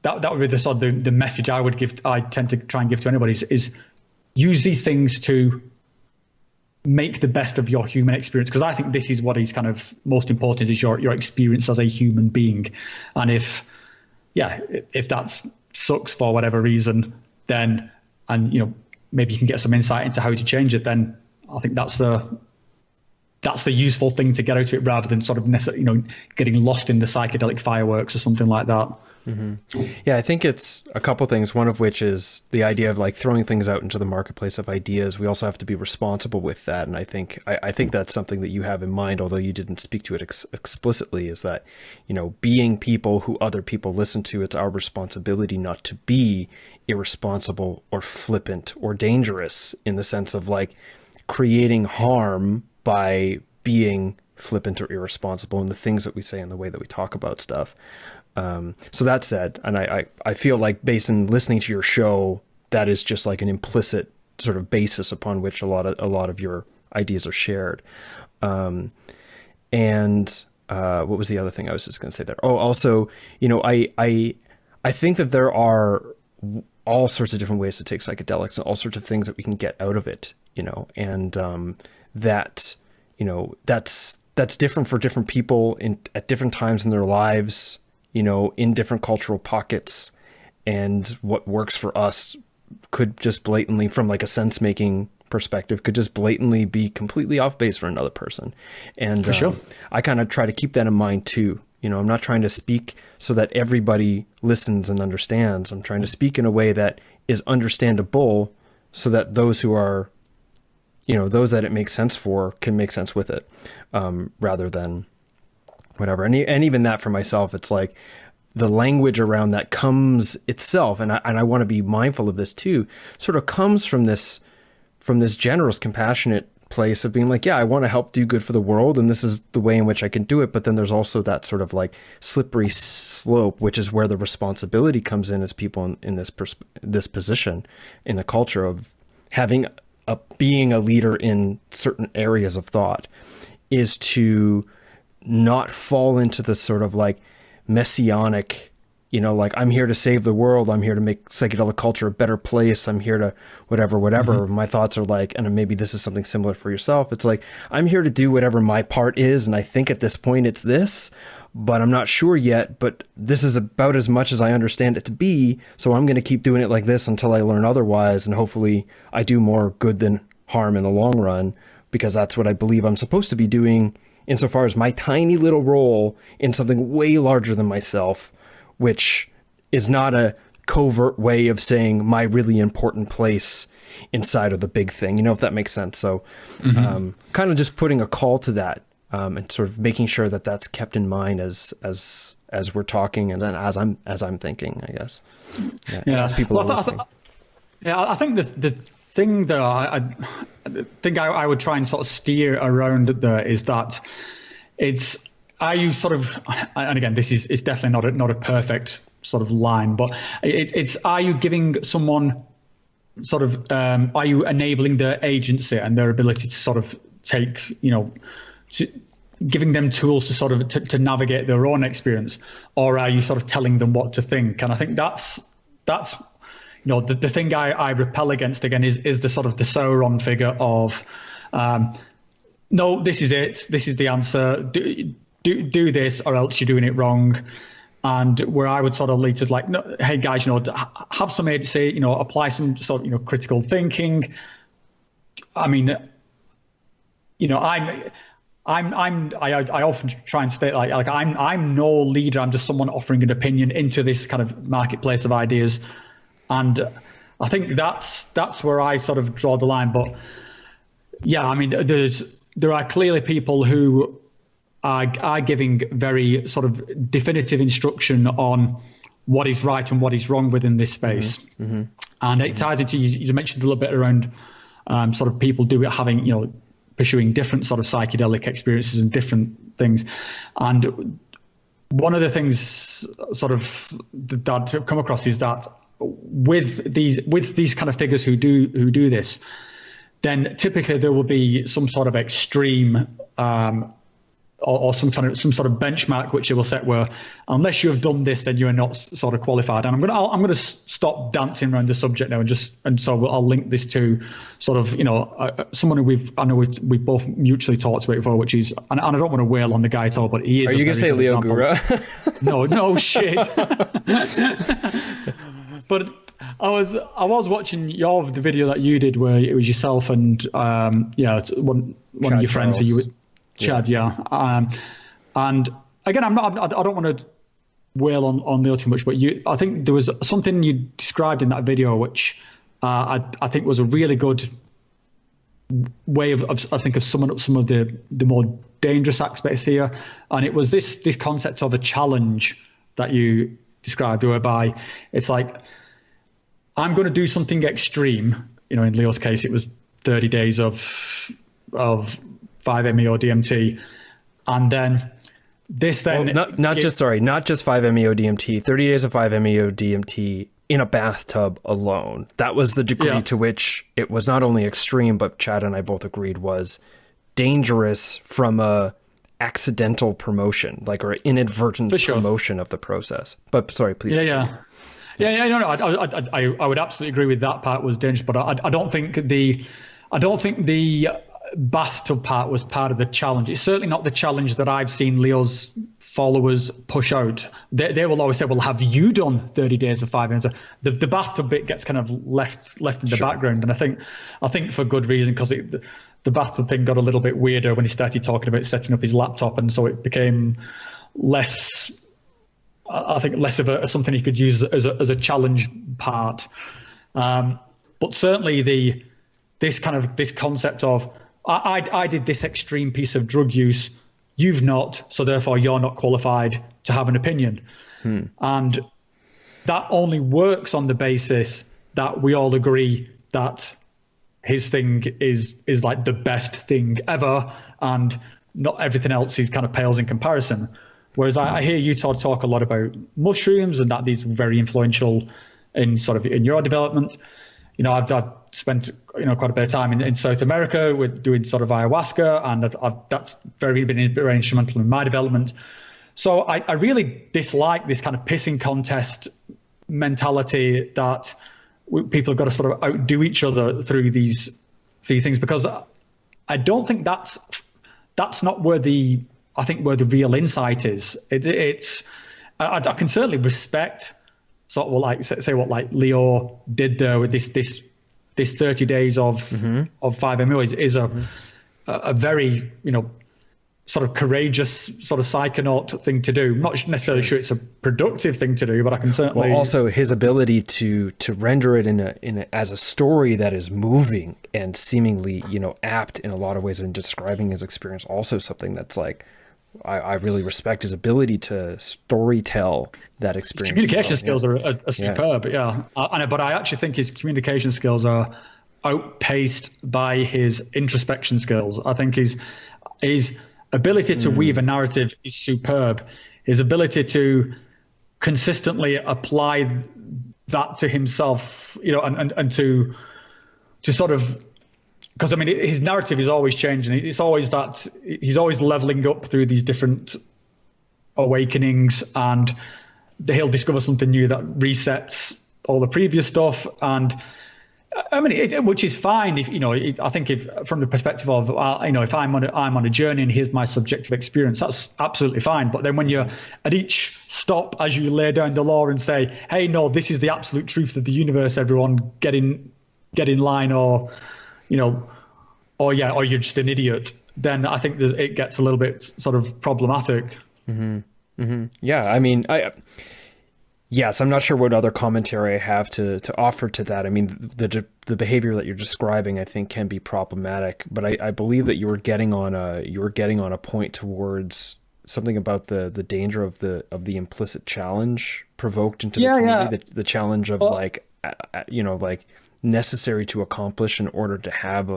that would be the sort of the message I tend to try and give to anybody is use these things to make the best of your human experience, because I think this is what is kind of most important, is your experience as a human being. And if that sucks for whatever reason, then, and maybe you can get some insight into how to change it, then I think that's the useful thing to get out of it, rather than sort of getting lost in the psychedelic fireworks or something like that. Mm-hmm. Yeah, I think it's a couple things. One of which is the idea of like throwing things out into the marketplace of ideas. We also have to be responsible with that, and I think that's something that you have in mind, although you didn't speak to it explicitly. Is that being people who other people listen to, it's our responsibility not to be irresponsible or flippant or dangerous, in the sense of like creating harm by being flippant or irresponsible in the things that we say and the way that we talk about stuff. So that said, and I feel like based on listening to your show, that is just like an implicit sort of basis upon which a lot of your ideas are shared. And what was the other thing I was just going to say there? Oh, also, I think that there are all sorts of different ways to take psychedelics and all sorts of things that we can get out of it, and that's different for different people at different times in their lives, in different cultural pockets, and what works for us could just blatantly, from like a sense making perspective, could just blatantly be completely off base for another person. And for sure. I kind of try to keep that in mind too. I'm not trying to speak so that everybody listens and understands. I'm trying to speak in a way that is understandable, so that those who are, those that it makes sense for can make sense with it, rather than whatever. And even that for myself, it's like the language around that comes itself. And I want to be mindful of this too, sort of comes from this generous, compassionate place of being like, yeah, I want to help do good for the world, and this is the way in which I can do it. But then there's also that sort of like slippery slope, which is where the responsibility comes in as people in this position in the culture of being a leader in certain areas of thought, is to not fall into the sort of like messianic, like I'm here to save the world, I'm here to make psychedelic culture a better place, I'm here to whatever. Mm-hmm. My thoughts are like, and maybe this is something similar for yourself, it's like, I'm here to do whatever my part is, and I think at this point it's this, but I'm not sure yet, but this is about as much as I understand it to be. So I'm going to keep doing it like this until I learn otherwise. And hopefully I do more good than harm in the long run, because that's what I believe I'm supposed to be doing insofar as my tiny little role in something way larger than myself, which is not a covert way of saying my really important place inside of the big thing, if that makes sense. So kind of just putting a call to that, and sort of making sure that that's kept in mind as we're talking, and then as I'm thinking, I guess. As people are listening. I think the thing that I would try and sort of steer around there is that are you sort of, and again, it's definitely not a perfect sort of line, but are you giving someone sort of, are you enabling their agency and their ability to sort of take, giving them tools to sort of to navigate their own experience, or are you sort of telling them what to think? And I think that's the thing I repel against again is the sort of the Sauron figure of, no, this is it, this is the answer, do this or else you're doing it wrong. And where I would sort of lead to like, no, hey guys, have some agency, apply some sort of, critical thinking. I mean, I often try and state like I'm no leader. I'm just someone offering an opinion into this kind of marketplace of ideas. And I think that's where I sort of draw the line. But yeah, I mean, there are clearly people who are giving very sort of definitive instruction on what is right and what is wrong within this space. And it ties into, you mentioned a little bit around sort of people pursuing different sort of psychedelic experiences and different things. And one of the things sort of that I've come across is that with these kind of figures who do this, then typically there will be some sort of extreme or some sort of benchmark which it will set where unless you have done this, then you are not sort of qualified. And I'm going to stop dancing around the subject now and so I'll link this to sort of someone who we've both mutually talked about before, which is, and I don't want to wail on the guy at all, but he is. Are you going to say Leo Gura? No shit. But I was watching the video that you did where it was yourself and one of your friends who you would. Chad, yeah. And again, I don't want to wail on Leo too much, but I think there was something you described in that video, which I think was a really good way of summing up some of the more dangerous aspects here. And it was this concept of a challenge that you described, whereby it's like, I'm going to do something extreme. In Leo's case, it was 30 days of 5-MeO DMT, and then not just 5-MeO DMT, 30 days of 5-MeO DMT in a bathtub alone. That was the degree to which it was not only extreme, but Chad and I both agreed was dangerous from a accidental promotion, or inadvertent promotion of the process. But sorry, please. No, I would absolutely agree with that part was dangerous, but I don't think the bathtub part was part of the challenge. It's certainly not the challenge that I've seen Leo's followers push out. They will always say, well, have you done 30 days of 5 minutes? The bathtub bit gets kind of left in the background. And I think for good reason, because the bathtub thing got a little bit weirder when he started talking about setting up his laptop. And so it became less of something he could use as a challenge part. But certainly this concept of, I did this extreme piece of drug use, you've not, so therefore you're not qualified to have an opinion. And that only works on the basis that we all agree that his thing is like the best thing ever, and not everything else is kind of pales in comparison. Whereas I hear you talk a lot about mushrooms and that these are very influential in your development. I've spent quite a bit of time in South America with doing sort of ayahuasca, and that's been very instrumental in my development. So I really dislike this kind of pissing contest mentality that people have got to sort of outdo each other through these things, because I don't think that's not where the I think where the real insight is. I can certainly respect sort of like say what like Leo did there with this 30 days of 5-MeO is a very, sort of courageous sort of psychonaut thing to do. I'm not necessarily sure it's a productive thing to do, but I can certainly. Well, also his ability to render it in a as a story that is moving and seemingly, apt in a lot of ways in describing his experience. Also something that's like, I really respect his ability to storytell that experience. His communication skills are superb, yeah. But I actually think his communication skills are outpaced by his introspection skills. I think his ability to weave a narrative is superb. His ability to consistently apply that to himself, and to sort of, because I mean, his narrative is always changing. It's always that he's always leveling up through these different awakenings, and he'll discover something new that resets all the previous stuff. And I mean, which is fine if I think if from the perspective of if I'm on a journey and here's my subjective experience, that's absolutely fine. But then when you're at each stop, as you lay down the law and say, hey, no, this is the absolute truth of the universe, everyone get in line, or or you're just an idiot, then I think it gets a little bit sort of problematic. Yeah, I mean, yes, I'm not sure what other commentary I have to offer to that. I mean, the behavior that you're describing, I think, can be problematic. But I believe that you were getting on a point towards something about the danger of the implicit challenge provoked into the community. Yeah. The challenge of like necessary to accomplish in order to have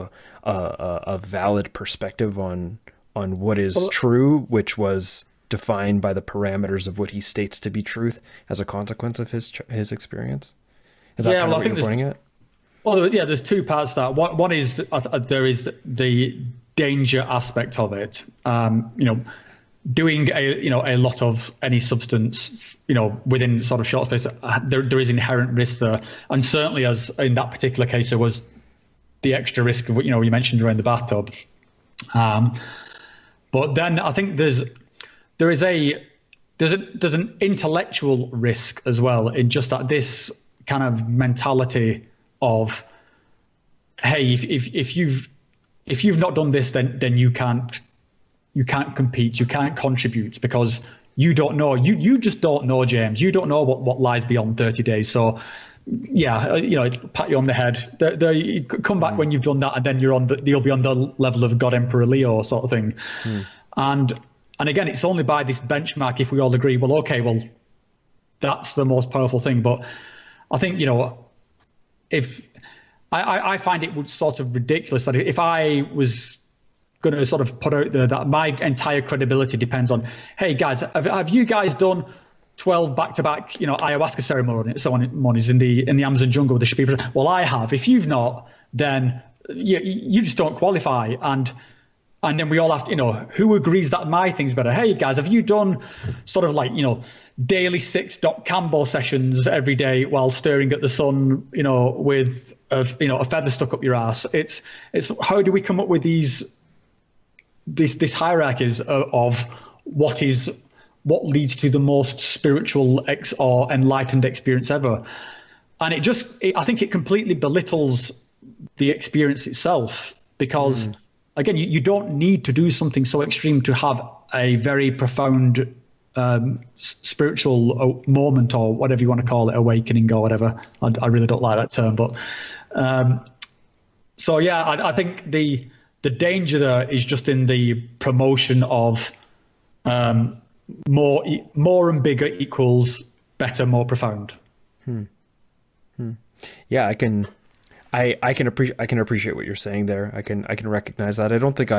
a valid perspective on what is true, which was defined by the parameters of what he states to be truth as a consequence of his experience. Is that kind of what you're pointing at? Well, yeah, there's two parts to that. One is there is the danger aspect of it. Doing a lot of any substance, within sort of short space, there is inherent risk there, and certainly as in that particular case, there was the extra risk of what you mentioned around the bathtub. But then I think there's an intellectual risk as well in just that this kind of mentality of, hey, if you've not done this, then you can't compete, you can't contribute, because you don't know, you just don't know, James, you don't know what lies beyond 30 days. So yeah, pat you on the head. You come back when you've done that, and then you'll be on the level of God Emperor Leo sort of thing. And again, it's only by this benchmark if we all agree, well, that's the most powerful thing. But I think, if I find it would sort of ridiculous that if I was going to sort of put out there that my entire credibility depends on, hey guys, have you guys done 12 back-to-back, ayahuasca ceremonies in the Amazon jungle with the Shapiras? Well, I have. If you've not, then you just don't qualify. And then we all have to, who agrees that my thing's better? Hey guys, have you done sort of like, daily 6 Doc Campbell sessions every day while staring at the sun, with a feather stuck up your ass? It's how do we come up with these hierarchies of what leads to the most spiritual or enlightened experience ever? And I think it completely belittles the experience itself, because again, you don't need to do something so extreme to have a very profound spiritual moment, or whatever you want to call it, awakening or whatever. I really don't like that term, but so yeah, I think the danger there is just in the promotion of more and bigger equals better, more profound. Yeah, I can appreciate what you're saying there. I can recognize that. I don't think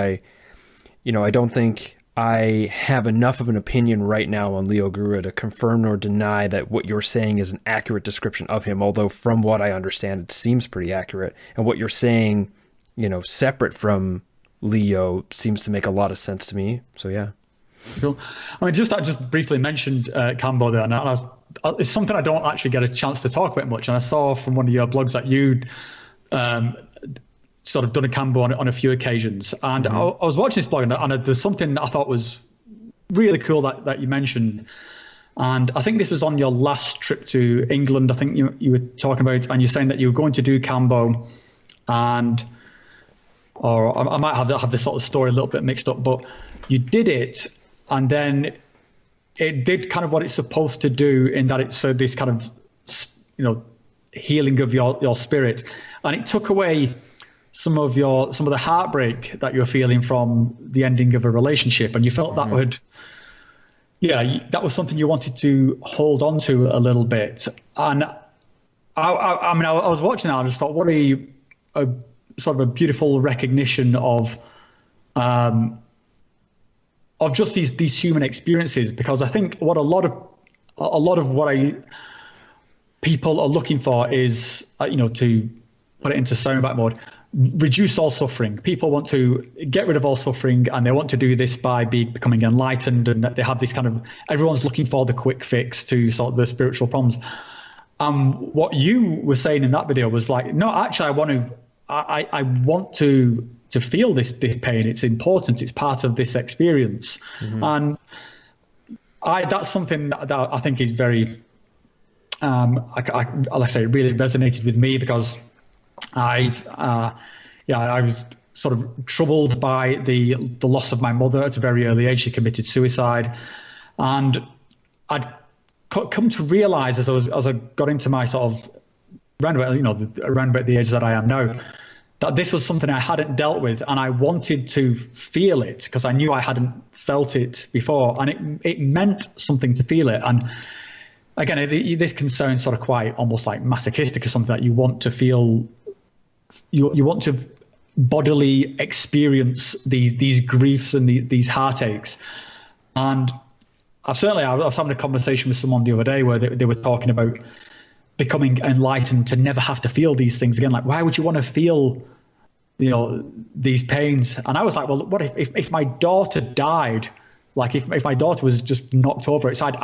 I have enough of an opinion right now on Leo Gura to confirm nor deny that what you're saying is an accurate description of him, although from what I understand, it seems pretty accurate. And what you're saying, separate from Leo, seems to make a lot of sense to me. So yeah. Cool. I just briefly mentioned Cambo there, and it's something I don't actually get a chance to talk about much. And I saw from one of your blogs that you'd sort of done a Cambo on a few occasions. And I was watching this blog, and there's something I thought was really cool that you mentioned. And I think this was on your last trip to England. I think you were talking about, and you're saying that you were going to do Cambo, or I might have this sort of story a little bit mixed up, but you did it, and then it did kind of what it's supposed to do, in that it's this kind of, healing of your spirit, and it took away some of the heartbreak that you're feeling from the ending of a relationship, and you felt that that was something you wanted to hold on to a little bit. And I was watching that, and I just thought, what a sort of a beautiful recognition of just these human experiences, because I think what a lot of what people are looking for is, to put it into soundbite mode, reduce all suffering. People want to get rid of all suffering, and they want to do this by becoming enlightened, and they have this kind of, everyone's looking for the quick fix to sort of the spiritual problems. What you were saying in that video was like, no, actually, I want to feel this pain. It's important. It's part of this experience. And that's something that I think is very, like I say, it really resonated with me, because I was sort of troubled by the loss of my mother at a very early age. She committed suicide, and I'd come to realize as I got into my sort of around about the age that I am now, that this was something I hadn't dealt with, and I wanted to feel it because I knew I hadn't felt it before, and it meant something to feel it. And again, this can sound sort of quite almost like masochistic or something, that you want to feel, you want to bodily experience these griefs and these heartaches. And I was having a conversation with someone the other day where they were talking about becoming enlightened to never have to feel these things again. Like, why would you want to feel, these pains? And I was like, well, what if my daughter died? Like if my daughter was just knocked over its side,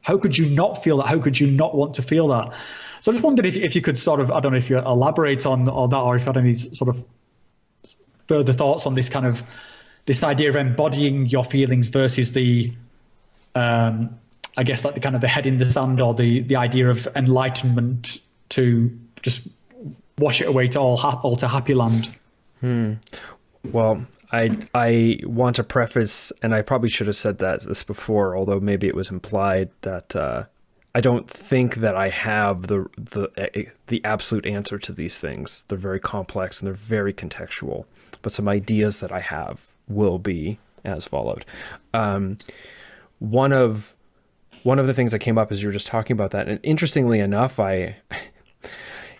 how could you not feel that? How could you not want to feel that? So I just wondered if you could sort of, I don't know if you elaborate on that, or if you had any sort of further thoughts on this kind of, this idea of embodying your feelings versus the, I guess like the kind of the head in the sand, or the idea of enlightenment to just wash it away to all to happy land. Well, I want to preface, and I probably should have said this before, although maybe it was implied, that I don't think that I have the absolute answer to these things. They're very complex and they're very contextual, but some ideas that I have will be as followed. One of the things that came up as you were just talking about that, and interestingly enough,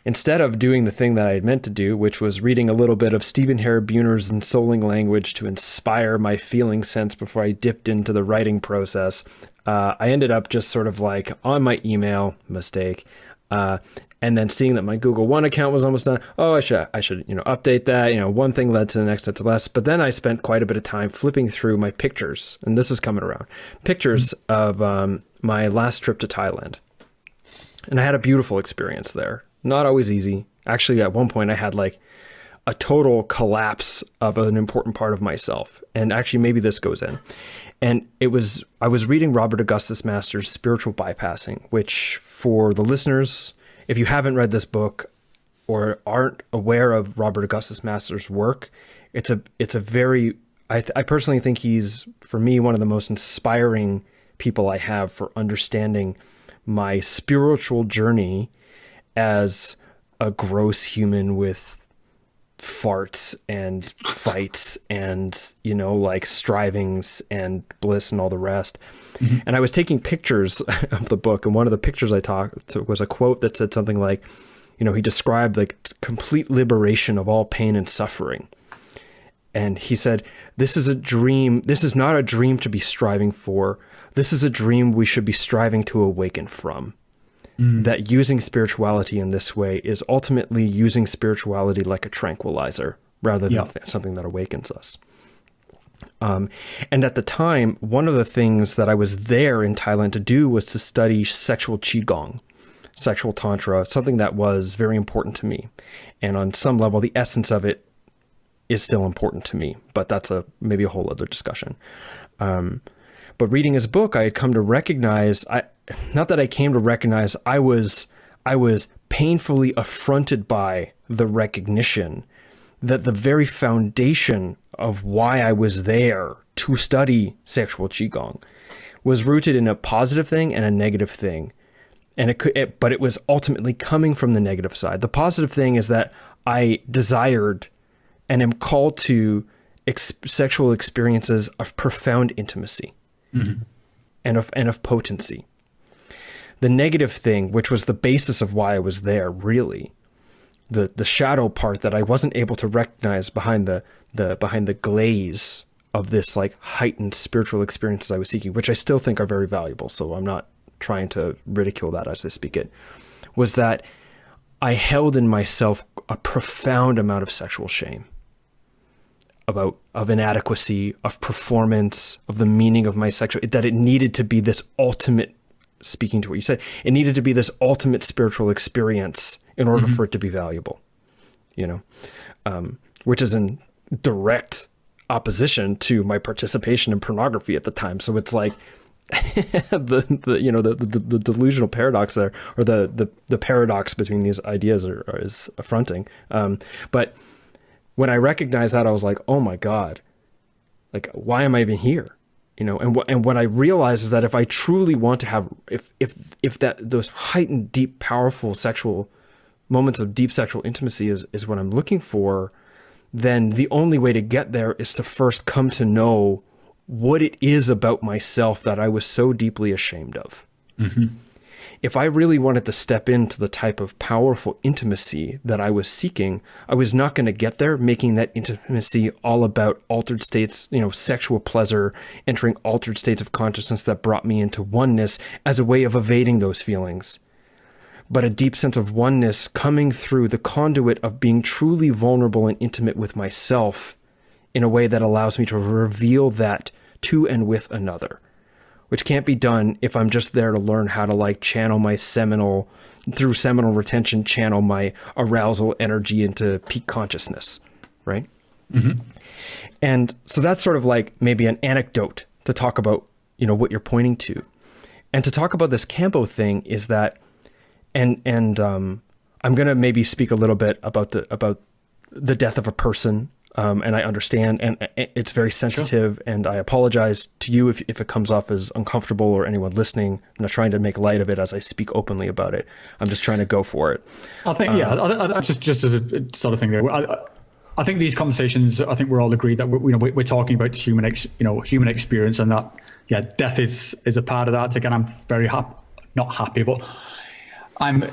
instead of doing the thing that I had meant to do, which was reading a little bit of Stephen Buhner's ensouling language to inspire my feeling sense before I dipped into the writing process, I ended up just sort of like on my email, mistake, and then seeing that my Google One account was almost done. Oh, I should update that. One thing led to the next, to less. But then I spent quite a bit of time flipping through my pictures, and this is coming around, pictures of my last trip to Thailand. And I had a beautiful experience there. Not always easy. Actually, at one point I had like a total collapse of an important part of myself. And actually, maybe this goes in. And I was reading Robert Augustus Masters' Spiritual Bypassing, which for the listeners, if you haven't read this book or aren't aware of Robert Augustus Masters' work, it's a very, I personally think he's, for me, one of the most inspiring people I have for understanding my spiritual journey as a gross human with farts and fights and, like strivings and bliss and all the rest. Mm-hmm. And I was taking pictures of the book, and one of the pictures I took was a quote that said something like, he described like complete liberation of all pain and suffering. And he said, this is a dream. This is not a dream to be striving for. This is a dream we should be striving to awaken from. That using spirituality in this way is ultimately using spirituality like a tranquilizer rather than something that awakens us. And at the time, one of the things that I was there in Thailand to do was to study sexual qigong, sexual tantra, something that was very important to me. And on some level, the essence of it is still important to me, but that's maybe a whole other discussion. But reading his book, I had come to recognize, I was painfully affronted by the recognition that the very foundation of why I was there to study sexual qigong was rooted in a positive thing and a negative thing. And but it was ultimately coming from the negative side. The positive thing is that I desired and am called to sexual experiences of profound intimacy and of potency. The negative thing, which was the basis of why I was there, really, the shadow part that I wasn't able to recognize behind the glaze of this like heightened spiritual experiences I was seeking, which I still think are very valuable. So I'm not trying to ridicule that as I speak it, was that I held in myself a profound amount of sexual shame of inadequacy, of performance, of the meaning of my sexual, that it needed to be this ultimate, speaking to what you said, it needed to be this ultimate spiritual experience in order for it to be valuable, which is in direct opposition to my participation in pornography at the time. So it's like the delusional paradox there, or the paradox between these ideas is affronting. But when I recognized that, I was like, oh my God, like, why am I even here? And what I realized is that if I truly want to have, if those heightened, deep, powerful sexual moments of deep sexual intimacy is what I'm looking for, then the only way to get there is to first come to know what it is about myself that I was so deeply ashamed of. If I really wanted to step into the type of powerful intimacy that I was seeking, I was not going to get there making that intimacy all about altered states, sexual pleasure, entering altered states of consciousness that brought me into oneness as a way of evading those feelings. But a deep sense of oneness coming through the conduit of being truly vulnerable and intimate with myself in a way that allows me to reveal that to and with another, which can't be done if I'm just there to learn how to channel my seminal retention, channel my arousal energy into peak consciousness, right? And so that's sort of like maybe an anecdote to talk about, what you're pointing to. And to talk about this Campo thing is that, and I'm going to maybe speak a little bit about the death of a person. And I understand, and it's very sensitive, sure. And I apologize to you if it comes off as uncomfortable, or anyone listening. I'm not trying to make light of it as I speak openly about it. I'm just trying to go for it. I think, I just as a sort of thing there. I think these conversations, I think we're all agreed that we're talking about human experience, and that death is a part of that. Again, I'm very not happy, but I'm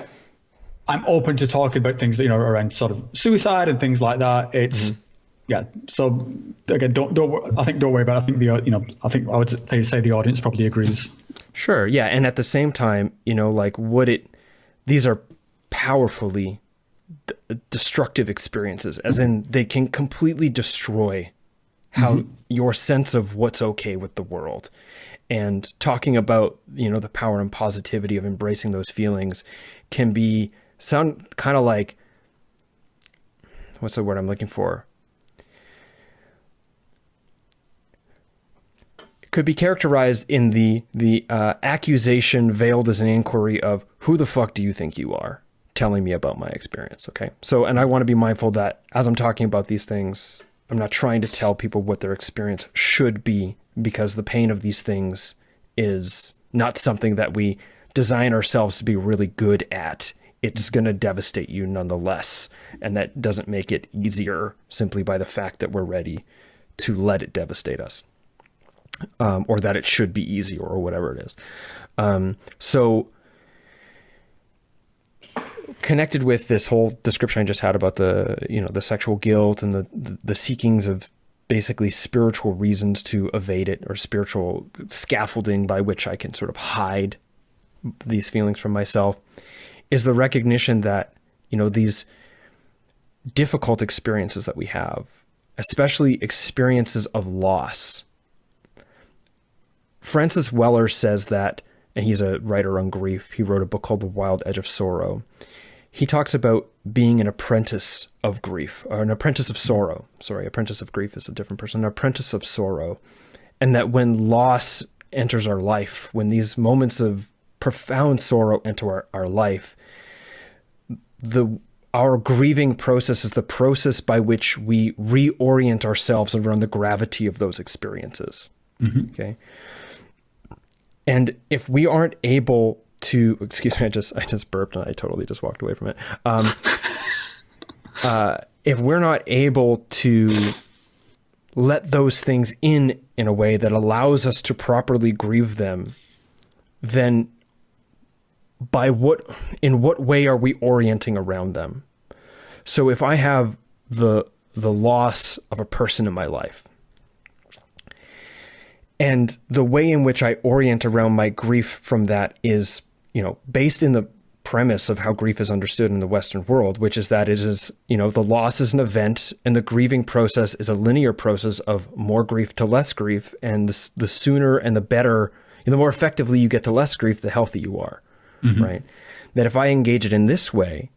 open to talking about things around sort of suicide and things like that. It's yeah. So again, don't worry about it. I think I would say the audience probably agrees. Sure. Yeah. And at the same time, these are powerfully destructive experiences, as in they can completely destroy how your sense of what's okay with the world. And talking about, the power and positivity of embracing those feelings can sound kind of like, what's the word I'm looking for? Could be characterized in the accusation veiled as an inquiry of, who the fuck do you think you are telling me about my experience? Okay. So, and I want to be mindful that as I'm talking about these things, I'm not trying to tell people what their experience should be, because the pain of these things is not something that we design ourselves to be really good at. It's going to devastate you nonetheless. And that doesn't make it easier simply by the fact that we're ready to let it devastate us. Or that it should be easy, or whatever it is. So connected with this whole description I just had about the sexual guilt and the seekings of basically spiritual reasons to evade it, or spiritual scaffolding by which I can sort of hide these feelings from myself, is the recognition that, these difficult experiences that we have, especially experiences of loss. Francis Weller says that, and he's a writer on grief. He wrote a book called The Wild Edge of Sorrow. He talks about being an apprentice of grief, or an apprentice of sorrow. Sorry, apprentice of grief is a different person. An apprentice of sorrow. And that when loss enters our life, when these moments of profound sorrow enter our life, our grieving process is the process by which we reorient ourselves around the gravity of those experiences. Mm-hmm. Okay. And if we aren't able to, excuse me, I just burped and I totally just walked away from it. If we're not able to let those things in a way that allows us to properly grieve them, then in what way are we orienting around them? So if I have the loss of a person in my life, and the way in which I orient around my grief from that is, based in the premise of how grief is understood in the Western world, which is that it is, the loss is an event and the grieving process is a linear process of more grief to less grief. And the sooner and the better, the more effectively you get to less grief, the healthier you are, mm-hmm. right? That if I engage it in this way,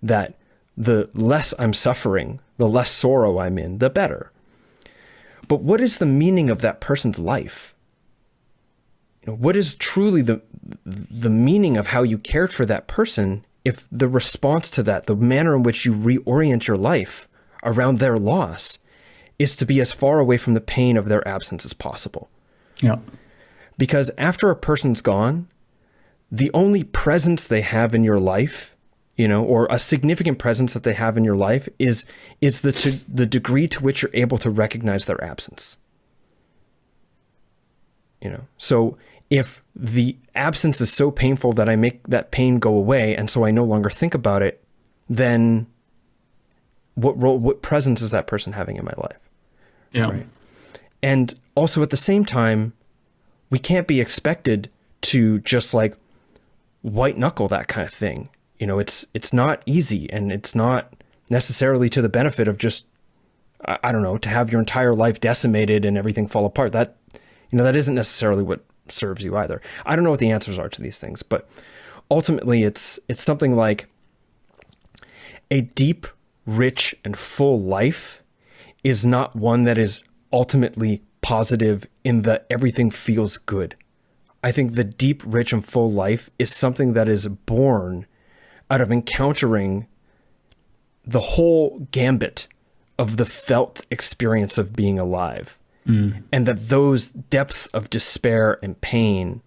that the less I'm suffering, the less sorrow I'm in, the better. But what is the meaning of that person's life? What is truly the meaning of how you cared for that person if the response to that, the manner in which you reorient your life around their loss, is to be as far away from the pain of their absence as possible? Yeah. Because after a person's gone, the only presence they have in your life, or a significant presence that they have in your life is the degree to which you're able to recognize their absence. So if the absence is so painful that I make that pain go away, and so I no longer think about it, then what presence is that person having in my life? Yeah. Right? And also at the same time, we can't be expected to just like white knuckle that kind of thing. It's not easy, and it's not necessarily to the benefit of just, I don't know, to have your entire life decimated and everything fall apart. That, that isn't necessarily what serves you either. I don't know what the answers are to these things, but ultimately it's something like a deep, rich, and full life is not one that is ultimately positive in that everything feels good. I think the deep, rich, and full life is something that is born out of encountering the whole gambit of the felt experience of being alive. And that those depths of despair and pain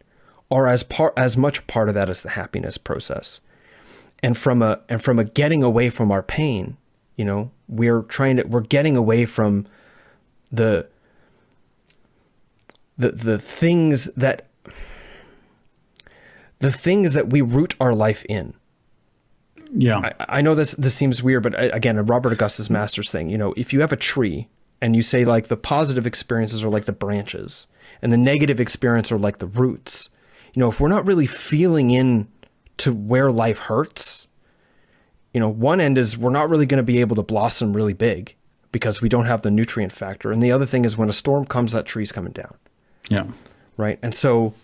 are as much a part of that as the happiness process. And from a getting away from our pain, we're getting away from the things that we root our life in. Yeah. I know this seems weird, but again, a Robert Augustus Masters thing, if you have a tree and you say like the positive experiences are like the branches and the negative experience are like the roots, if we're not really feeling in to where life hurts, one end is we're not really going to be able to blossom really big because we don't have the nutrient factor. And the other thing is when a storm comes, that tree's coming down. Yeah. Right. And so,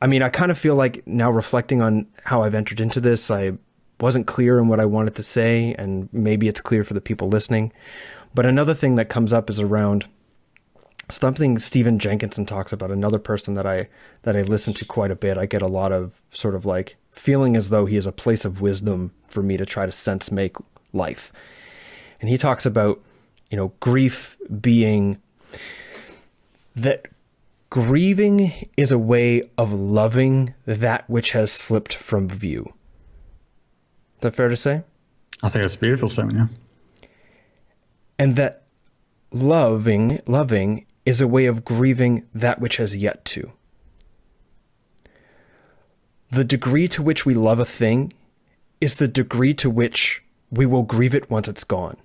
I kind of feel like now reflecting on how I've entered into this, I wasn't clear in what I wanted to say, and maybe it's clear for the people listening. But another thing that comes up is around something Stephen Jenkinson talks about, another person that I listen to quite a bit. I get a lot of sort of like feeling as though he is a place of wisdom for me to try to sense make life. And he talks about, grief being that grieving is a way of loving that which has slipped from view. Is that fair to say? I think it's a beautiful statement, yeah. And that loving is a way of grieving that which has yet to. The degree to which we love a thing is the degree to which we will grieve it once it's gone.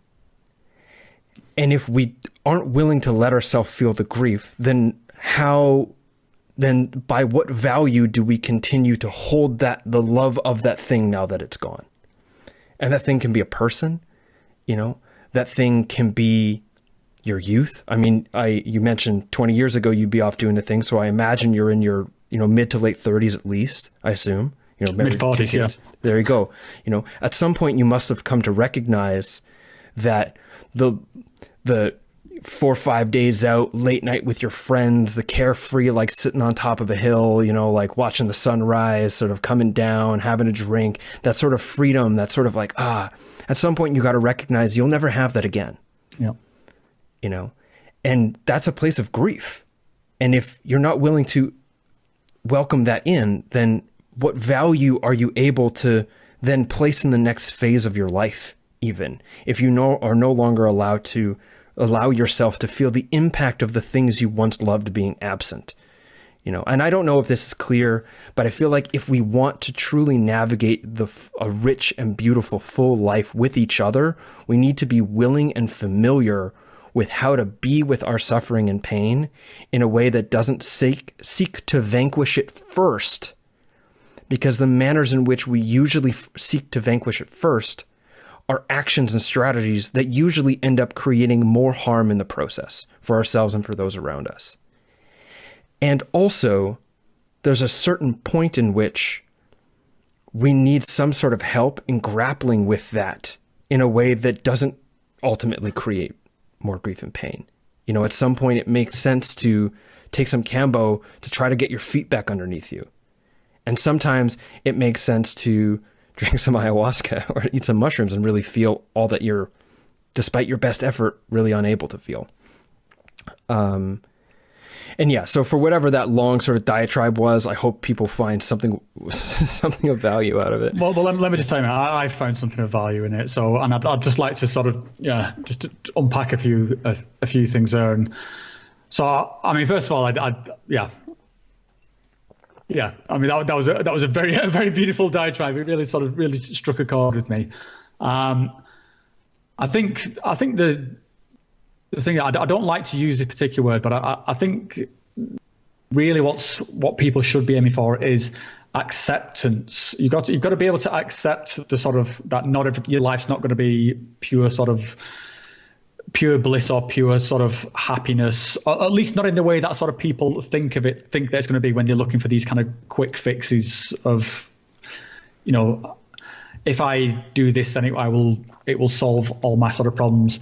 And if we aren't willing to let ourselves feel the grief, then by what value do we continue to hold the love of that thing now that it's gone? And that thing can be a person, that thing can be your youth. You mentioned 20 years ago, you'd be off doing the thing. So I imagine you're in your, mid to late 30s at least, I assume, mid-40s, yeah. There you go. At some point you must have come to recognize that the 4 or 5 days out, late night with your friends, the carefree, like sitting on top of a hill, you know, like watching the sunrise, sort of coming down, having a drink, that sort of freedom, that sort of like, at some point you got to recognize you'll never have that again. Yeah. You know, and that's a place of grief. And if you're not willing to welcome that in, then what value are you able to then place in the next phase of your life, even if you are no longer allowed to allow yourself to feel the impact of the things you once loved being absent? You know, and I don't know if this is clear, but I feel like if we want to truly navigate a rich and beautiful full life with each other, we need to be willing and familiar with how to be with our suffering and pain in a way that doesn't seek to vanquish it first, because the manners in which we usually seek to vanquish it first are actions and strategies that usually end up creating more harm in the process for ourselves and for those around us. And also, there's a certain point in which we need some sort of help in grappling with that in a way that doesn't ultimately create more grief and pain. You know, at some point it makes sense to take some Cambo to try to get your feet back underneath you. And sometimes it makes sense to drink some ayahuasca or eat some mushrooms and really feel all that you're, despite your best effort, really unable to feel. And yeah, so for whatever that long sort of diatribe was, I hope people find something of value out of it. Well, let me just tell you, I found something of value in it. So, and I'd just like to sort of, just to unpack a few things there. And so, I mean, first of all, I mean, that was a very beautiful diatribe. It really struck a chord with me. I think the thing, I don't like to use this particular word, but I think really what people should be aiming for is acceptance. You've got to be able to accept the sort of that not your life's not going to be pure bliss or pure sort of happiness, or at least not in the way that sort of people think that it's going to be when they're looking for these kind of quick fixes of, you know, if I do this, then it will solve all my sort of problems.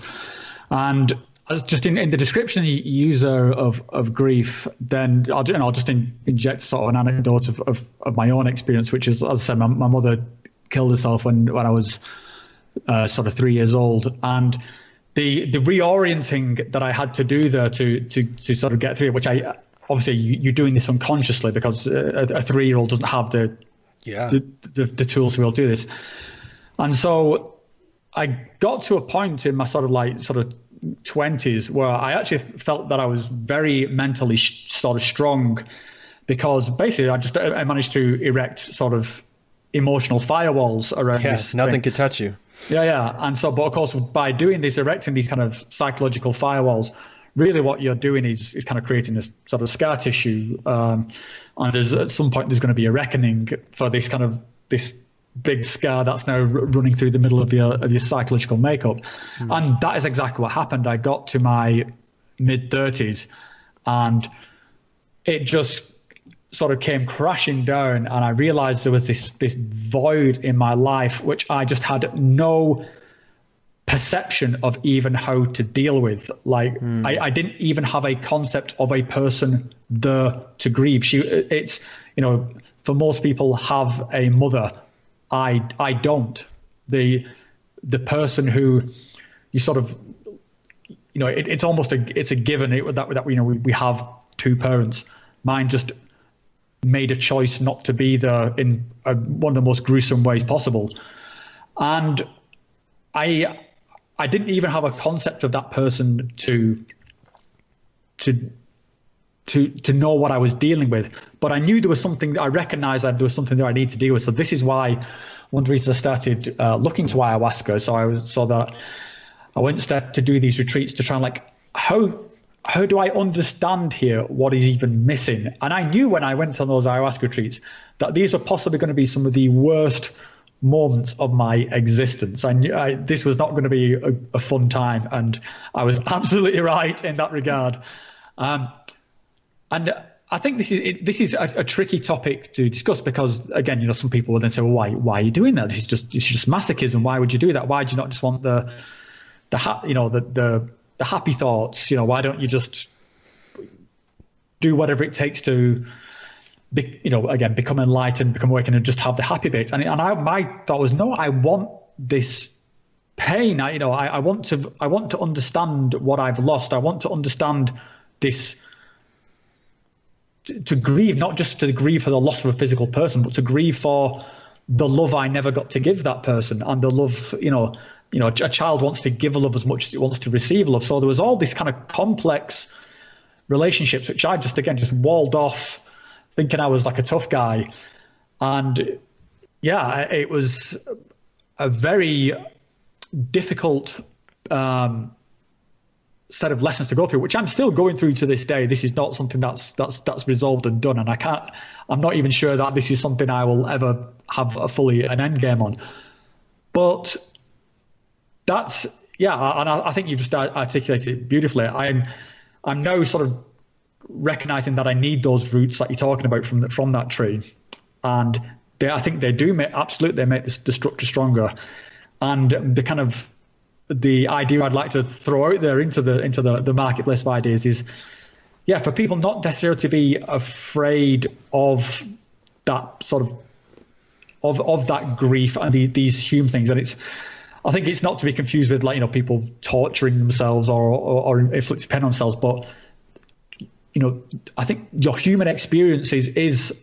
And as just in the description you use of grief, then I'll just inject sort of an anecdote of my own experience, which is, as I said, my mother killed herself when I was sort of 3 years old, and the reorienting that I had to do there to sort of get through it, which I obviously you're doing this unconsciously because a 3-year-old doesn't have the tools to be able to do this, and so I got to a point in my sort of 20s where I actually felt that I was very mentally sort of strong, because basically I managed to erect sort of emotional firewalls around this nothing thing. could touch you. Yeah. And so, but of course, by doing this, erecting these kind of psychological firewalls, really what you're doing is kind of creating this sort of scar tissue. And at some point, there's going to be a reckoning for this big scar that's now running through the middle of your psychological makeup. And that is exactly what happened. I got to my mid-30s and it just sort of came crashing down, and I realized there was this void in my life which I just had no perception of even how to deal with. I didn't even have a concept of a person there to grieve. It's, you know, for most people have a mother. I don't. The person who you sort of, you know, it's almost it's a given that you know we have two parents. Mine just made a choice not to be there in one of the most gruesome ways possible, and I didn't even have a concept of that person to know what I was dealing with. But I knew there was something, I recognized that there was something that I need to deal with. So this is why one of the reasons I started looking to ayahuasca. So I went to do these retreats to try and how do I understand here what is even missing? And I knew when I went on those ayahuasca retreats that these were possibly going to be some of the worst moments of my existence. I knew this was not going to be a fun time, and I was absolutely right in that regard. And I think this is a tricky topic to discuss, because again, you know, some people will then say, well, why are you doing that? This is just masochism. Why would you do that? Why do you not just want the the happy thoughts, why don't you just do whatever it takes to again, become enlightened, become awakened, and just have the happy bits. My thought was, no, I want this pain. I want to understand what I've lost. I want to understand this, to grieve, not just to grieve for the loss of a physical person, but to grieve for the love I never got to give that person, and the love, a child wants to give love as much as it wants to receive love. So there was all these kind of complex relationships, which I just walled off, thinking I was like a tough guy. And yeah, it was a very difficult set of lessons to go through, which I'm still going through to this day. This is not something that's resolved and done, and I'm not even sure that this is something I will ever have an end game on. But that's, yeah, and I think you've just articulated it beautifully. I'm now sort of recognizing that I need those roots that you're talking about from that tree, and I think they do make the structure stronger. And the idea I'd like to throw out there into the marketplace of ideas is, yeah, for people not necessarily to be afraid of that sort of that grief and these human things. And I think it's not to be confused with people torturing themselves or inflicting pain on themselves, but I think your human experience is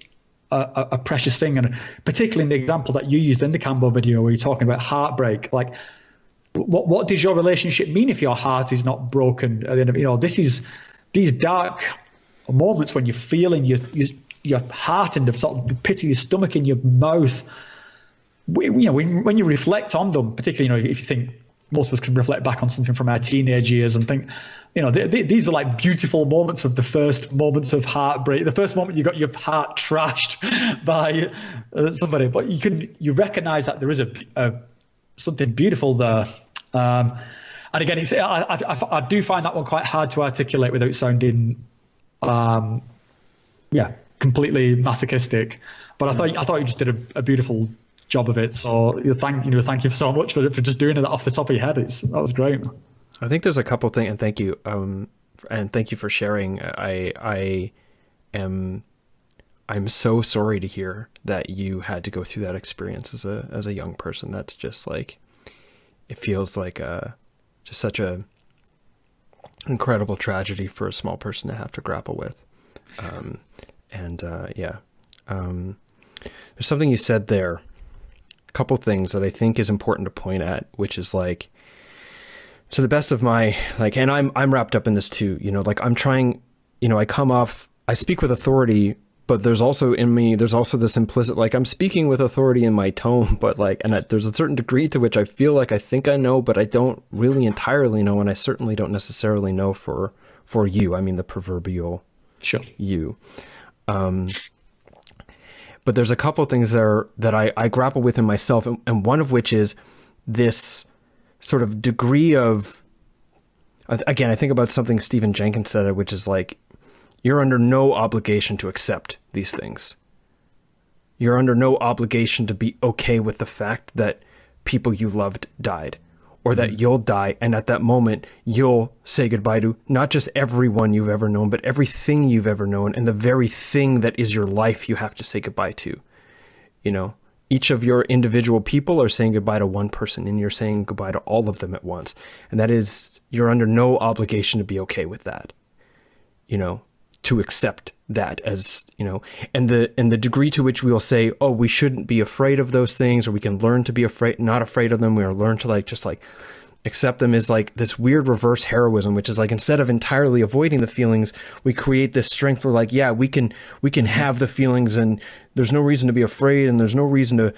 a precious thing. And particularly in the example that you used in the Cambo video, where you're talking about heartbreak, like what does your relationship mean if your heart is not broken at the end of these dark moments when you're feeling your heart in the sort of the pit of your stomach, in your mouth. When you reflect on them, particularly if you think, most of us can reflect back on something from our teenage years and think, these were like beautiful moments of the first moments of heartbreak, the first moment you got your heart trashed by somebody. But you recognize that there is something beautiful there. And again, I do find that one quite hard to articulate without sounding, completely masochistic. But I thought you just did a beautiful job of it. So thank you so much for just doing it off the top of your head. That was great. I think there's a couple things, and thank you, for sharing. I'm so sorry to hear that you had to go through that experience as a young person. That's just like, it feels like just such a incredible tragedy for a small person to have to grapple with. There's something you said there, a couple things that I think is important to point at, which is like, to the best of my, and I'm wrapped up in this too, I'm trying, I speak with authority, but there's also this implicit, I'm speaking with authority in my tone, but there's a certain degree to which I feel like I think I know, but I don't really entirely know. And I certainly don't necessarily know for you. I mean, the proverbial sure. You. But there's a couple of things there that I grapple with in myself. And one of which is this sort of degree of, again, I think about something Stephen Jenkins said, which is like, you're under no obligation to accept these things. You're under no obligation to be okay with the fact that people you loved died, or that you'll die. And at that moment, you'll say goodbye to not just everyone you've ever known, but everything you've ever known. And the very thing that is your life, you have to say goodbye to. Each of your individual people are saying goodbye to one person, and you're saying goodbye to all of them at once. And that is, you're under no obligation to be okay with that, to accept that as, and the degree to which we will say, oh, we shouldn't be afraid of those things, or we can learn to be not afraid of them. We are learn to just accept them, is like this weird reverse heroism, which is like, instead of entirely avoiding the feelings, we create this strength where we can have the feelings, and there's no reason to be afraid, and there's no reason to,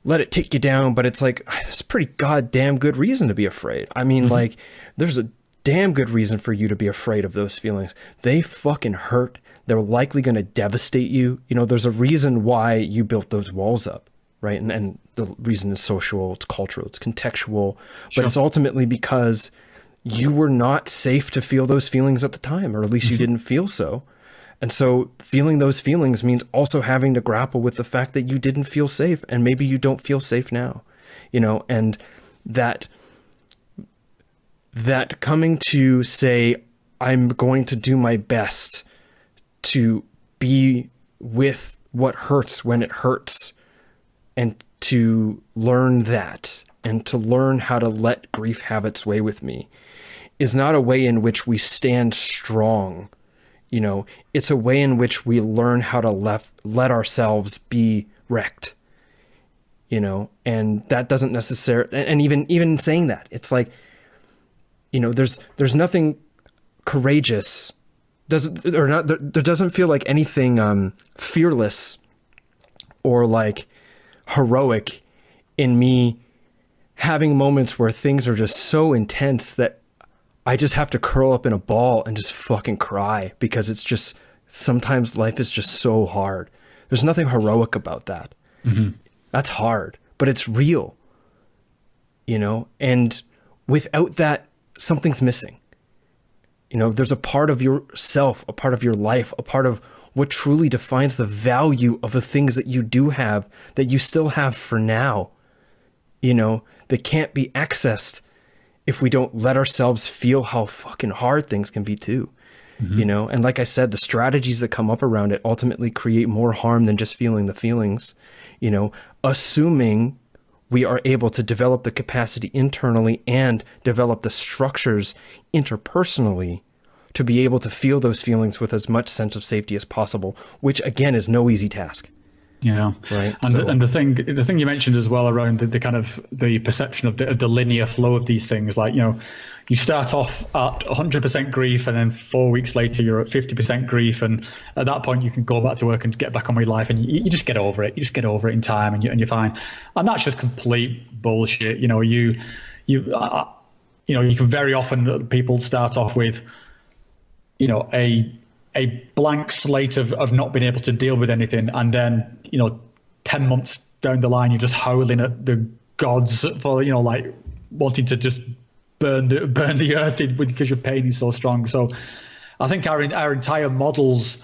let it take you down. But it's like, there's a pretty goddamn good reason to be afraid. I mean, there's a damn good reason for you to be afraid of those feelings. They fucking hurt. They're likely going to devastate you. There's a reason why you built those walls up. Right. And the reason is social, it's cultural, it's contextual, but it's ultimately because you were not safe to feel those feelings at the time, or at least you didn't feel so. And so feeling those feelings means also having to grapple with the fact that you didn't feel safe, and maybe you don't feel safe now, and that that coming to say, I'm going to do my best to be with what hurts when it hurts, and to learn that, and to learn how to let grief have its way with me, is not a way in which we stand strong. You know, it's a way in which we learn how to let ourselves be wrecked, you know, and that doesn't necessarily, and even saying that, it's like, you know, there's nothing courageous, there doesn't feel like anything fearless or like heroic in me having moments where things are just so intense that I just have to curl up in a ball and just fucking cry, because it's just, sometimes life is just so hard. There's nothing heroic about that. Mm-hmm. That's hard, but it's real, you know? And without that, something's missing. You know, there's a part of yourself, a part of your life, a part of what truly defines the value of the things that you do have, that you still have for now, you know, that can't be accessed if we don't let ourselves feel how fucking hard things can be too, you know? And like I said, the strategies that come up around it ultimately create more harm than just feeling the feelings, you know, assuming we are able to develop the capacity internally and develop the structures interpersonally to be able to feel those feelings with as much sense of safety as possible, which again is no easy task. Yeah. Right. And the thing you mentioned as well around the kind of the perception of the linear flow of these things, like, you know, you start off at 100% grief, and then 4 weeks later you're at 50% grief, and at that point you can go back to work and get back on with your life, and you just get over it. You just get over it in time, and you're fine. And that's just complete bullshit. You know, you can very often, people start off with, you know, a blank slate of not being able to deal with anything, and then, you know, 10 months down the line you're just howling at the gods for, you know, like wanting to just burn the earth because your pain is so strong. So I think our entire models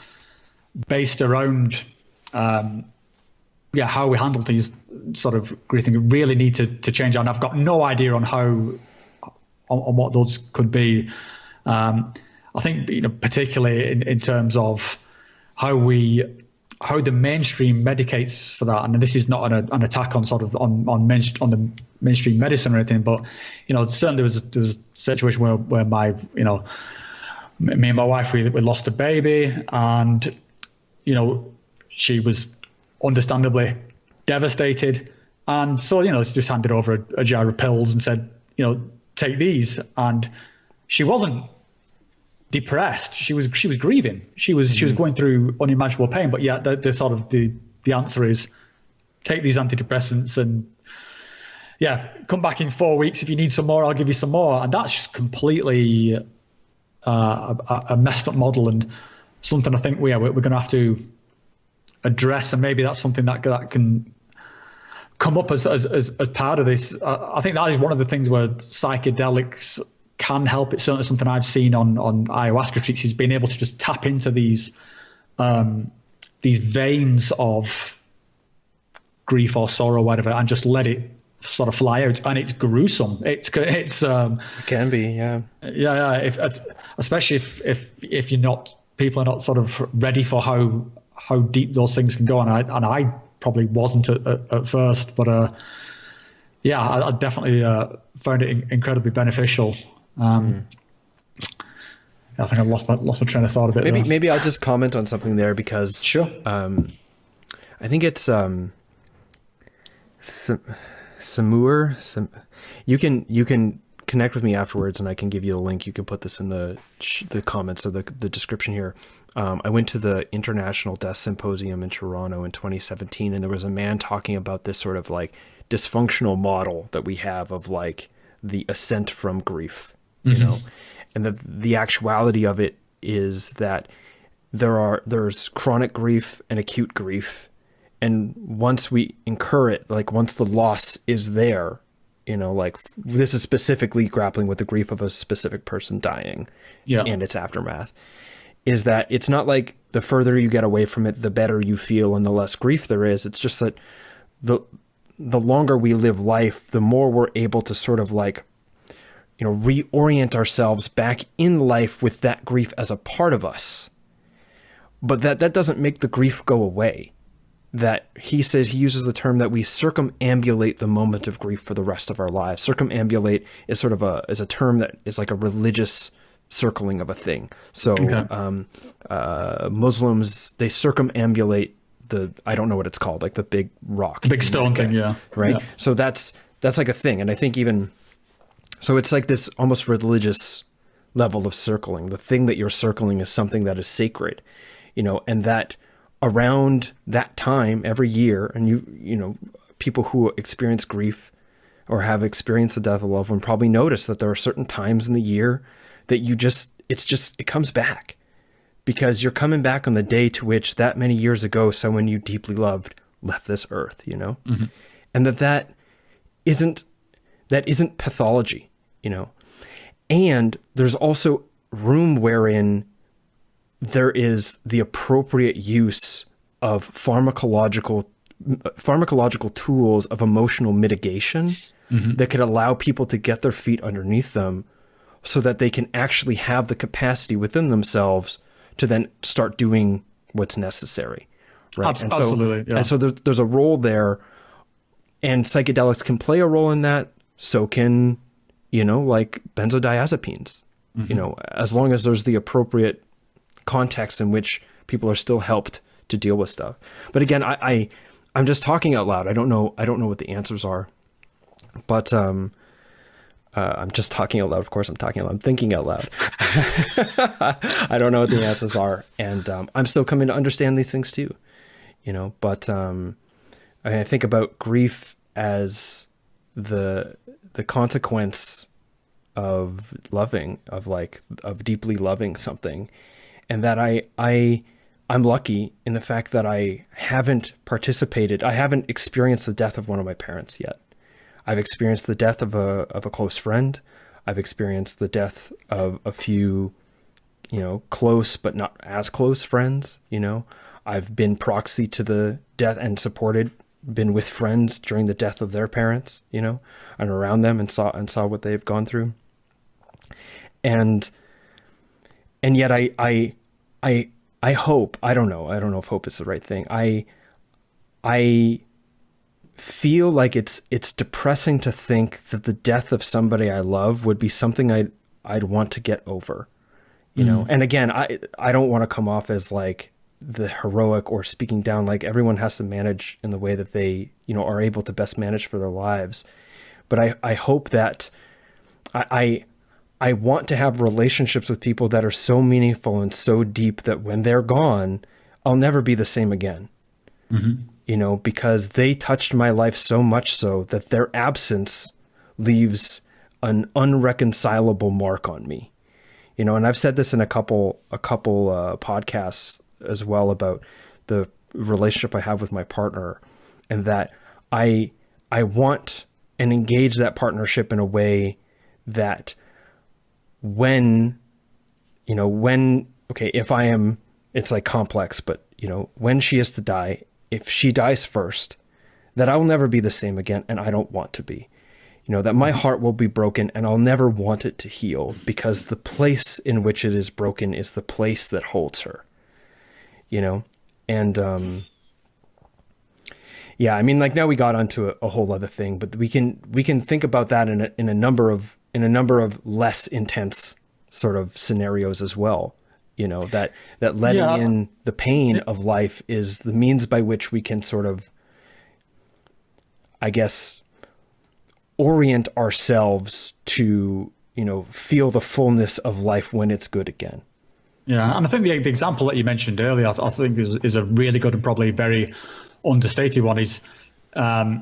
based around how we handle these sort of grief things really need to change, and I've got no idea on what those could be. I think, you know, particularly in terms of how the mainstream medicates for that, and this is not an attack on sort of on the mainstream medicine or anything, but, you know, certainly there was a situation where my, you know, me and my wife, we lost a baby, and, you know, she was understandably devastated, and so, you know, she just handed over a jar of pills and said, you know, take these, and she wasn't depressed. She was grieving. She was going through unimaginable pain. But yeah, the sort of the answer is take these antidepressants and come back in 4 weeks. If you need some more, I'll give you some more. And that's just completely a messed up model, and something I think we're going to have to address. And maybe that's something that can come up as part of this. I think that is one of the things where psychedelics can help. It's certainly something I've seen on ayahuasca retreats, is being able to just tap into these veins of grief or sorrow or whatever, and just let it sort of fly out. And it's gruesome. It can be, yeah. Especially if people are not sort of ready for how deep those things can go. And I probably wasn't at first, but I definitely found it incredibly beneficial. I think I lost my train of thought a bit. Maybe I'll just comment on something there, because sure. I think it's Samur. You can connect with me afterwards, and I can give you a link. You can put this in the comments or the description here. I went to the International Death Symposium in Toronto in 2017, and there was a man talking about this sort of like dysfunctional model that we have of like the ascent from grief, you know, and the actuality of it is that there's chronic grief and acute grief. And once we incur it, like once the loss is there, you know, like this is specifically grappling with the grief of a specific person dying and its aftermath, is that it's not like the further you get away from it, the better you feel and the less grief there is. It's just that the longer we live life, the more we're able to sort of like reorient ourselves back in life with that grief as a part of us. But that doesn't make the grief go away. That he says, he uses the term that we circumambulate the moment of grief for the rest of our lives. Circumambulate is sort of a term that is like a religious circling of a thing. So Muslims, they circumambulate I don't know what it's called, like the big rock. The big stone thing, yeah. Right? Yeah. So that's like a thing. And I think so it's like this almost religious level of circling. The thing that you're circling is something that is sacred, and that around that time every year, and people who experience grief or have experienced the death of a loved one probably notice that there are certain times in the year that it comes back, because you're coming back on the day to which that many years ago someone you deeply loved left this earth, Mm-hmm. and that isn't pathology, and there's also room wherein there is the appropriate use of pharmacological tools of emotional mitigation that could allow people to get their feet underneath them so that they can actually have the capacity within themselves to then start doing what's necessary. Right. Absolutely. Yeah. And so there's a role there, and psychedelics can play a role in that. So can, like benzodiazepines, as long as there's the appropriate context in which people are still helped to deal with stuff. But again, I'm just talking out loud. I don't know what the answers are, but I'm just talking out loud. Of course I'm talking out loud. I'm thinking out loud. I don't know what the answers are. And I'm still coming to understand these things too, but I think about grief as the consequence of deeply loving something. And that I'm lucky in the fact that I haven't experienced the death of one of my parents yet. I've experienced the death of a close friend. I've experienced the death of a few, close but not as close friends. I've been proxy to the death and been with friends during the death of their parents, and around them and saw what they've gone through. And yet I hope, I don't know if hope is the right thing. I feel like it's depressing to think that the death of somebody I love would be something I'd want to get over, And again, I don't want to come off as like the heroic or speaking down. Like everyone has to manage in the way that they, are able to best manage for their lives. But I hope that I want to have relationships with people that are so meaningful and so deep that when they're gone, I'll never be the same again. Mm-hmm. Because they touched my life so much so that their absence leaves an unreconcilable mark on me. And I've said this in a couple podcasts as well about the relationship I have with my partner, and that I want and engage that partnership in a way that it's like complex, but when she is to die, if she dies first, that I'll never be the same again. And I don't want to be, that my heart will be broken and I'll never want it to heal, because the place in which it is broken is the place that holds her, and, yeah, I mean, like now we got onto a whole other thing, but we can think about that in a number of less intense sort of scenarios as well. That letting in the pain of life is the means by which we can sort of, I guess, orient ourselves to, feel the fullness of life when it's good again. Yeah, and I think the example that you mentioned earlier, I think is a really good and probably very understated one. Is I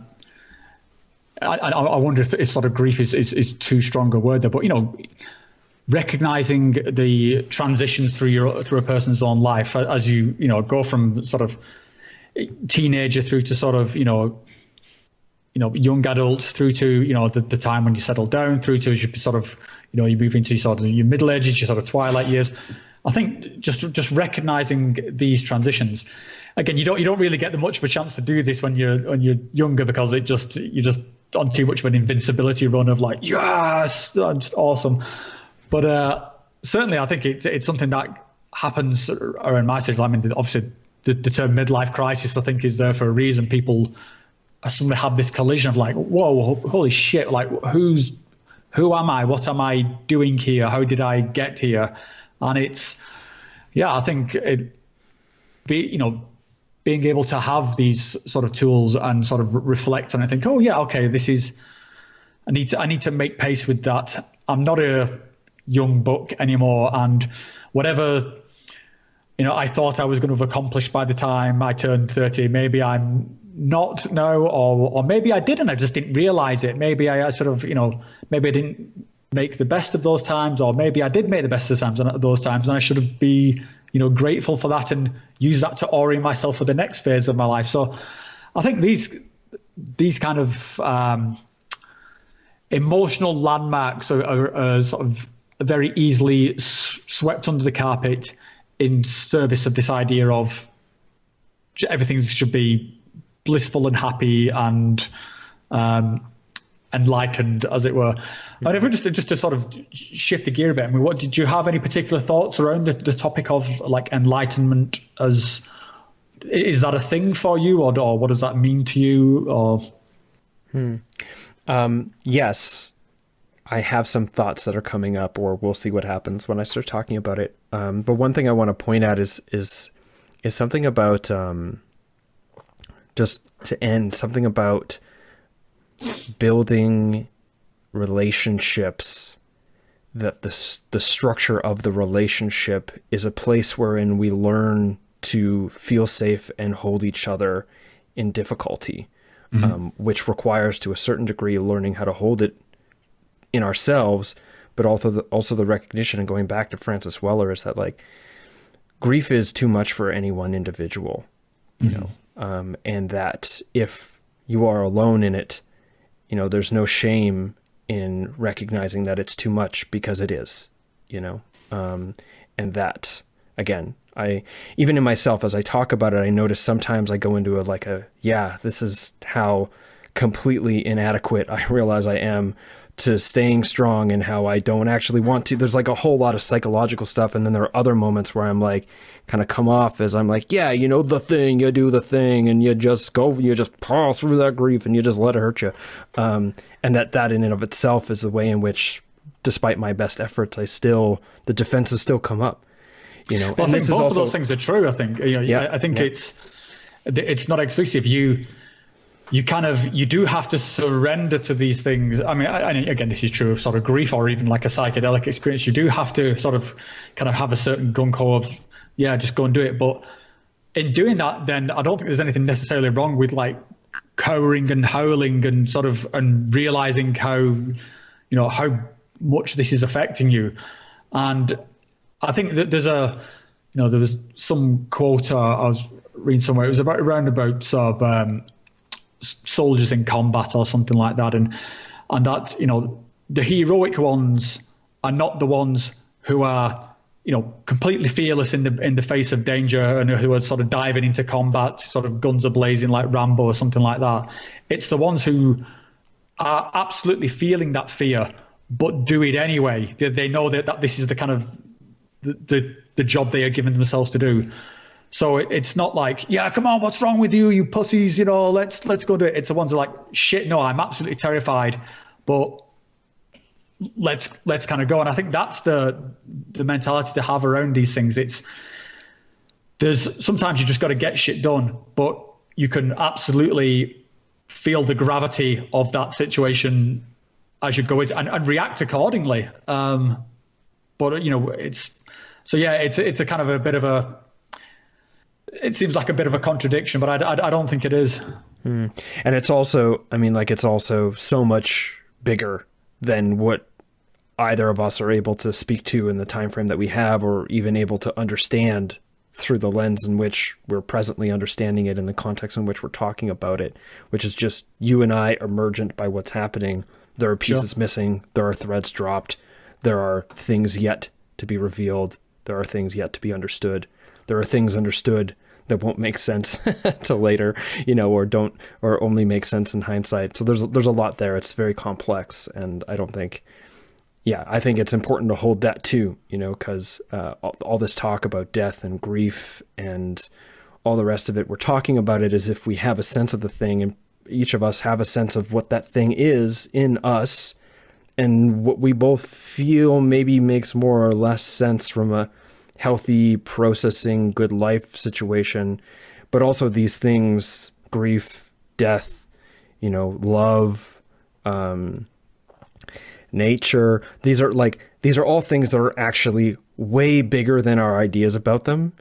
wonder if sort of grief is too strong a word there, but recognizing the transitions through a person's own life as you go from sort of teenager through to sort of young adult, through to the time when you settle down, through to as you sort of you move into sort of your middle ages, your sort of twilight years. I think just recognizing these transitions. Again, you don't really get much of a chance to do this when you're younger, because you're just on too much of an invincibility run of like, yes, I'm just awesome. But certainly I think it's something that happens around my stage. I mean, obviously the term midlife crisis, I think, is there for a reason. People suddenly have this collision of like, whoa, holy shit, like who am I? What am I doing here? How did I get here? And I think being able to have these sort of tools and sort of reflect on it, think, oh yeah, okay, I need to make pace with that. I'm not a young buck anymore, and whatever I thought I was going to have accomplished by the time I turned 30, maybe I'm not now, or maybe I didn't. I just didn't realize it. Maybe I sort of, maybe I didn't make the best of those times, or maybe I did make the best of those times, and I should be, grateful for that and use that to orient myself for the next phase of my life. So I think these kind of emotional landmarks are sort of very easily swept under the carpet in service of this idea of everything should be blissful and happy and enlightened, as it were. And if we just to sort of shift the gear a bit, I mean, did you have any particular thoughts around the topic of like enlightenment? Is that a thing for you, or what does that mean to you? Or yes, I have some thoughts that are coming up, or we'll see what happens when I start talking about it. But one thing I want to point out is something about just to end, something about building relationships, that the structure of the relationship is a place wherein we learn to feel safe and hold each other in difficulty, which requires to a certain degree learning how to hold it in ourselves, but also the recognition, and going back to Francis Weller, is that like grief is too much for any one individual, and that if you are alone in it, there's no shame in recognizing that it's too much, because it is, and that, again, even in myself, as I talk about it, I notice sometimes I go into this is how completely inadequate I realize I am to staying strong, and how I don't actually want to. There's like a whole lot of psychological stuff. And then there are other moments where I'm like, kind of come off as I'm like, yeah, the thing, you do the thing, and you just pass through that grief and you just let it hurt you. And that in and of itself is the way in which, despite my best efforts, the defenses still come up, Well, and I think this both is also, of those things are true. I think, I think it's not exclusive. You do have to surrender to these things. I mean, again, this is true of sort of grief or even like a psychedelic experience. You do have to sort of kind of have a certain gung-ho of, just go and do it. But in doing that, then I don't think there's anything necessarily wrong with like cowering and howling and sort of, and realizing how much this is affecting you. And I think that there was some quote I was reading somewhere. It was around sort of, soldiers in combat or something like that, and that the heroic ones are not the ones who are completely fearless in the face of danger, and who are sort of diving into combat, sort of guns a blazing like Rambo or something like that. It's the ones who are absolutely feeling that fear but do it anyway. They know that this is the kind of the job they are giving themselves to do. So it's not like, yeah, come on, what's wrong with you, you pussies, let's go do it. It's the ones who are like, shit, no, I'm absolutely terrified, but let's kind of go. And I think that's the mentality to have around these things. There's sometimes you just got to get shit done, but you can absolutely feel the gravity of that situation as you go into and react accordingly. But it's a kind of a bit of a, it seems like a bit of a contradiction, but I don't think it is. And it's also, it's also so much bigger than what either of us are able to speak to in the time frame that we have, or even able to understand through the lens in which we're presently understanding it, in the context in which we're talking about it, which is just you and I emergent by what's happening. There are pieces missing. There are threads dropped. There are things yet to be revealed. There are things yet to be understood. There are things understood that won't make sense to later, or only make sense in hindsight. So there's a lot there. It's very complex, and I think it's important to hold that too, because all this talk about death and grief and all the rest of it, we're talking about it as if we have a sense of the thing, and each of us have a sense of what that thing is in us, and what we both feel maybe makes more or less sense from a healthy, processing, good life situation. But also these things, grief, death, love, nature, these are all things that are actually way bigger than our ideas about them.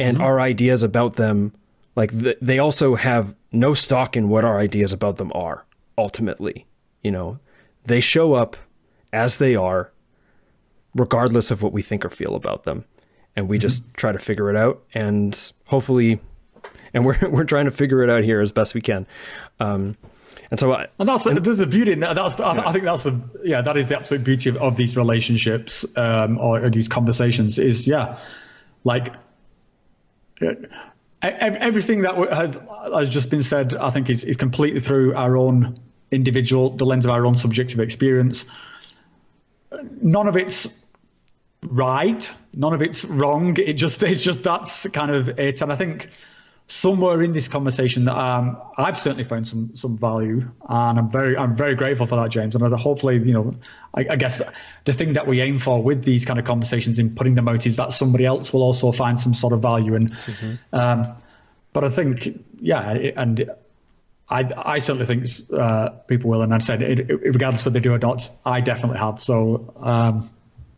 And our ideas about them, they also have no stock in what our ideas about them are, ultimately. They show up as they are, regardless of what we think or feel about them. And we just try to figure it out, and hopefully, and we're trying to figure it out here as best we can. And there's a beauty in that. I think that is the absolute beauty of these relationships, or these conversations is, everything that has just been said, I think is completely through our own the lens of our own subjective experience. None of it's right, none of it's wrong. It's just that's kind of it. And I think somewhere in this conversation that I've certainly found some value, and I'm very grateful for that, James. And hopefully, I guess the thing that we aim for with these kind of conversations in putting them out is that somebody else will also find some sort of value. And but I think, and I certainly think people will. And I'd said, regardless of whether they do or not, I definitely have. So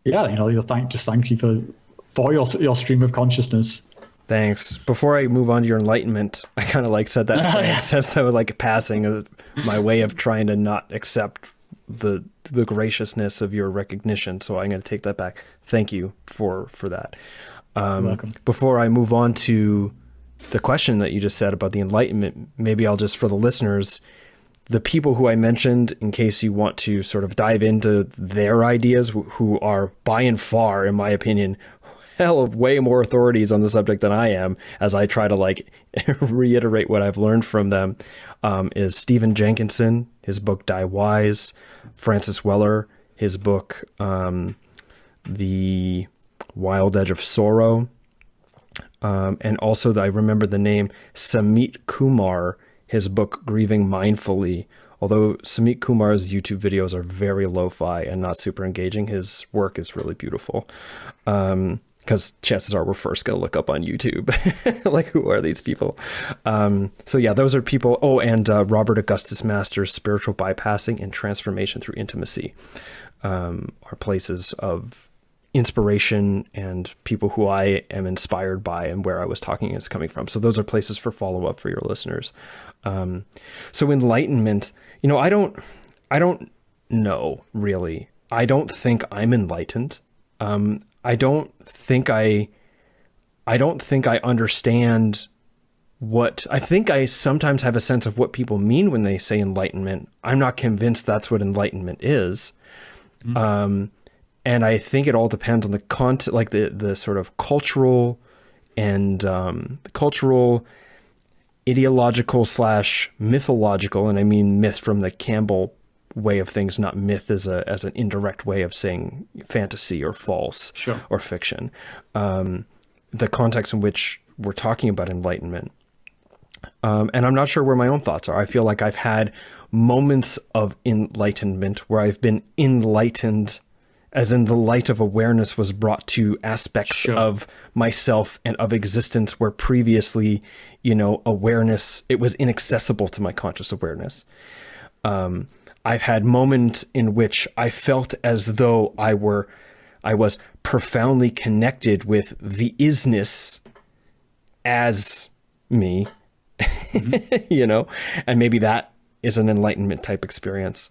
thank you for your stream of consciousness. Thanks. Before I move on to your enlightenment, I kind of said that thanks as though passing my way of trying to not accept the graciousness of your recognition. So I'm going to take that back. Thank you for that. You're welcome. Before I move on to the question that you just said about the enlightenment, maybe I'll just, for the listeners, the people who I mentioned, in case you want to sort of dive into their ideas, who are by and far, in my opinion, hell of way more authorities on the subject than I am, as I try to reiterate what I've learned from them, is Stephen Jenkinson, his book Die Wise, Francis Weller, his book The Wild Edge of Sorrow, and also I remember the name Samit Kumar, his book Grieving Mindfully. Although Samit Kumar's YouTube videos are very lo-fi and not super engaging, his work is really beautiful. Because chances are we're first going to look up on YouTube, who are these people? Those are people. Oh, and Robert Augustus Masters' Spiritual Bypassing and Transformation Through Intimacy are places of inspiration and people who I am inspired by, and where I was talking is coming from. So those are places for follow-up for your listeners. So enlightenment, I don't know, really. I don't think I'm enlightened. I don't think I understand I think I sometimes have a sense of what people mean when they say enlightenment. I'm not convinced that's what enlightenment is. And I think it all depends on the content, the sort of cultural and cultural, ideological / mythological, and I mean myth from the Campbell way of things, not myth as an indirect way of saying fantasy or false or fiction. The context in which we're talking about enlightenment. And I'm not sure where my own thoughts are. I feel like I've had moments of enlightenment where I've been enlightened, as in the light of awareness was brought to aspects of myself and of existence where previously, awareness, it was inaccessible to my conscious awareness. I've had moments in which I felt as though I was profoundly connected with the isness as me, and maybe that is an enlightenment type experience.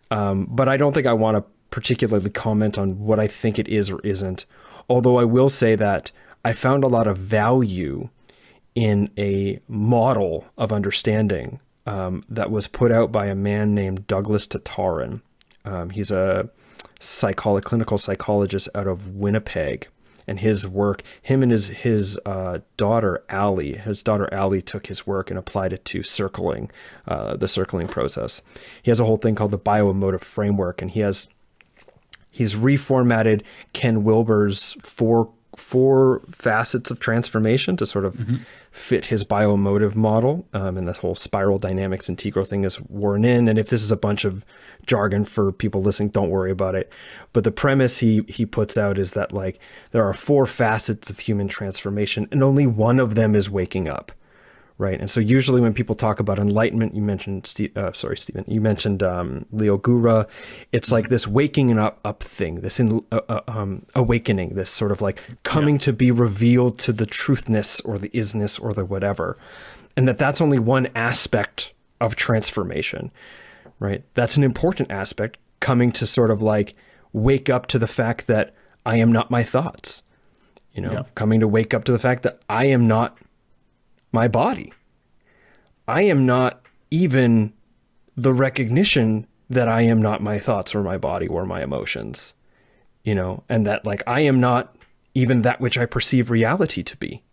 But I don't think I want to particularly comment on what I think it is or isn't. Although I will say that I found a lot of value in a model of understanding that was put out by a man named Douglas Tatarin. He's a clinical psychologist out of Winnipeg, and his work. Him and his daughter Allie. His daughter Allie took his work and applied it to circling, the circling process. He has a whole thing called the bioemotive framework, and he's reformatted Ken Wilber's four facets of transformation to sort of fit his bioemotive model. And this whole spiral dynamics integral thing is worn in. And if this is a bunch of jargon for people listening, don't worry about it. But the premise he puts out is that like there are 4 facets of human transformation, and only one of them is waking up. Right. And so usually when people talk about enlightenment, you mentioned, Stephen, you mentioned Leo Gura. It's like this waking up thing, this awakening, this sort of like coming to be revealed to the truthness or the isness or the whatever. And that's only one aspect of transformation. Right. That's an important aspect, coming to sort of like wake up to the fact that I am not my thoughts, coming to wake up to the fact that I am not my body. I am not even the recognition that I am not my thoughts or my body or my emotions, and that like I am not even that which I perceive reality to be,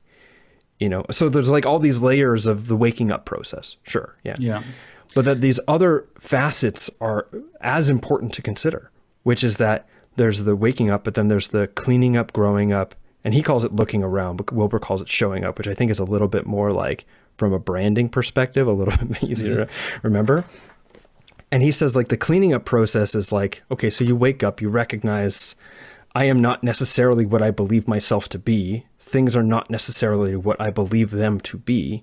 So there's like all these layers of the waking up process. Sure. Yeah. Yeah. But that these other facets are as important to consider, which is that there's the waking up, but then there's the cleaning up, growing up. And he calls it looking around, but Wilber calls it showing up, which I think is a little bit more like from a branding perspective, a little bit easier to remember. And he says like the cleaning up process is like, okay, so you wake up, you recognize I am not necessarily what I believe myself to be. Things are not necessarily what I believe them to be.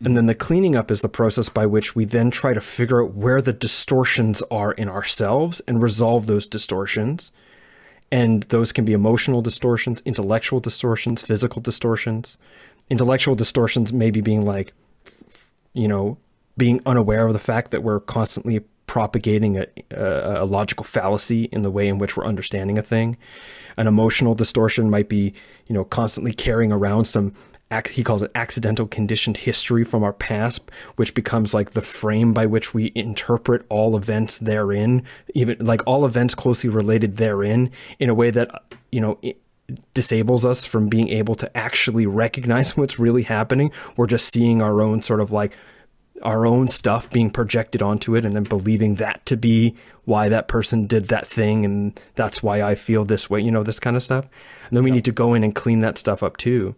And then the cleaning up is the process by which we then try to figure out where the distortions are in ourselves and resolve those distortions. And those can be emotional distortions, intellectual distortions, physical distortions. Intellectual distortions maybe being like, being unaware of the fact that we're constantly propagating a logical fallacy in the way in which we're understanding a thing. An emotional distortion might be, constantly carrying around some, he calls it accidental conditioned history from our past, which becomes like the frame by which we interpret all events therein, even like all events closely related therein, in a way that, it disables us from being able to actually recognize what's really happening. We're just seeing our own sort of like our own stuff being projected onto it and then believing that to be why that person did that thing. And that's why I feel this way, this kind of stuff. And then we need to go in and clean that stuff up too.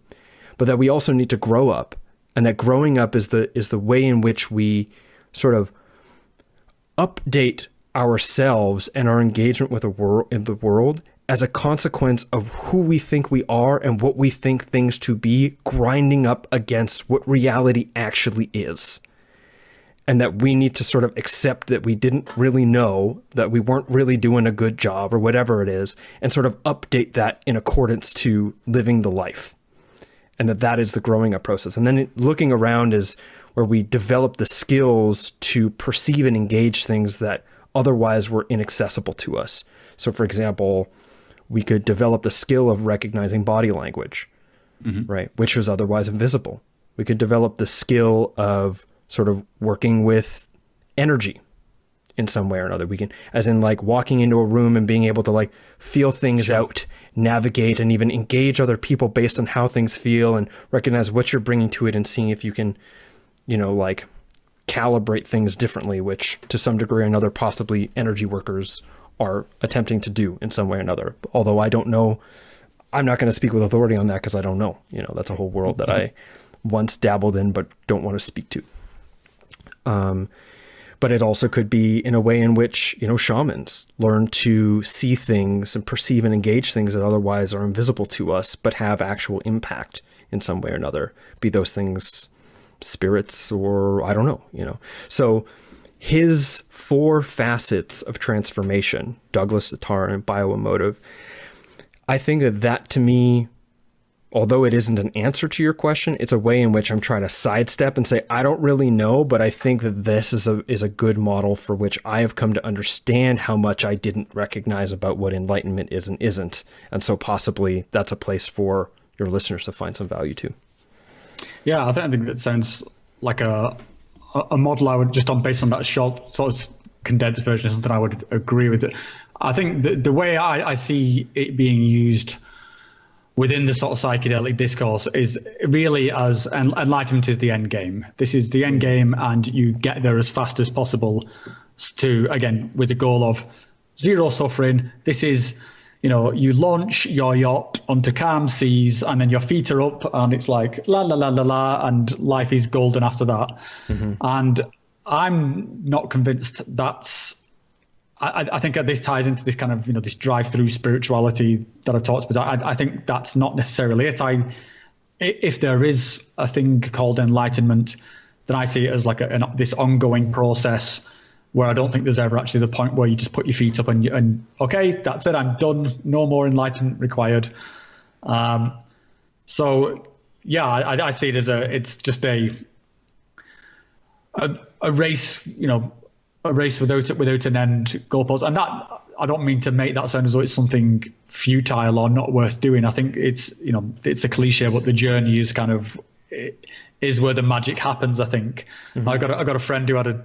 But that we also need to grow up, and that growing up is the way in which we sort of update ourselves and our engagement with the world as a consequence of who we think we are and what we think things to be, grinding up against what reality actually is. And that we need to sort of accept that we didn't really know, that we weren't really doing a good job or whatever it is, and sort of update that in accordance to living the life. And that is the growing up process. And then looking around is where we develop the skills to perceive and engage things that otherwise were inaccessible to us. So for example, we could develop the skill of recognizing body language, right? Which was otherwise invisible. We could develop the skill of sort of working with energy in some way or another. We can, as in like walking into a room and being able to like feel things out, navigate and even engage other people based on how things feel and recognize what you're bringing to it and seeing if you can, like calibrate things differently, which to some degree or another, possibly energy workers are attempting to do in some way or another. Although I don't know, I'm not going to speak with authority on that because I don't know, that's a whole world that I once dabbled in, but don't want to speak to. But it also could be in a way in which, shamans learn to see things and perceive and engage things that otherwise are invisible to us, but have actual impact in some way or another. Be those things spirits or I don't know, So his 4 facets of transformation, Douglas, the Tar, and bioemotive, I think that to me, although it isn't an answer to your question, it's a way in which I'm trying to sidestep and say, I don't really know, but I think that this is a good model for which I have come to understand how much I didn't recognize about what enlightenment is and isn't. And so possibly that's a place for your listeners to find some value too. Yeah, I think that sounds like a model I would, just based on that short sort of condensed version, is something I would agree with. I think the way I see it being used within the sort of psychedelic discourse is really as enlightenment is the end game. This is the end game, and you get there as fast as possible to, again, with the goal of zero suffering. This is, you launch your yacht onto calm seas, and then your feet are up, and it's like la la la la la, and life is golden after that. Mm-hmm. And I'm not convinced that's. I think this ties into this kind of this drive-through spirituality that I've talked about. I think that's not necessarily it. If there is a thing called enlightenment, then I see it as like this ongoing process where I don't think there's ever actually the point where you just put your feet up and okay, that's it, I'm done, no more enlightenment required. So yeah, I see it as it's just a race, a race without an end goalpost. And that, I don't mean to make that sound as though it's something futile or not worth doing. I think it's a cliche, but the journey is is where the magic happens, I think. Mm-hmm. I got a friend who had a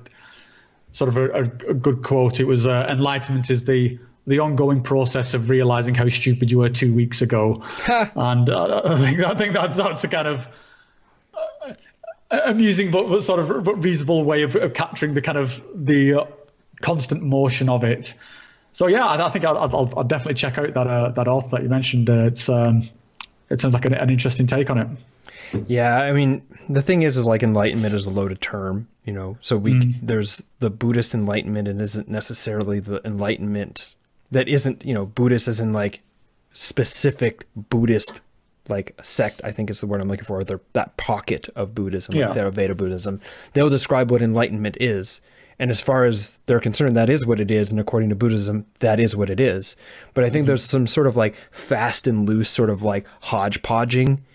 sort of a good quote. It was enlightenment is the ongoing process of realizing how stupid you were 2 weeks ago. And I think that's a kind of amusing but reasonable way of capturing the kind of the constant motion of it. So yeah, I think I'll definitely check out that author that you mentioned. It sounds like an interesting take on it. Yeah, I mean, the thing is like enlightenment is a loaded term, so there's the Buddhist enlightenment, and isn't necessarily the enlightenment that isn't, Buddhist as in like specific Buddhist like sect, I think is the word I'm looking for, that pocket of Buddhism, like Theravada Buddhism. They'll describe what enlightenment is. And as far as they're concerned, that is what it is. And according to Buddhism, that is what it is. But I think there's some sort of like fast and loose sort of like hodgepodging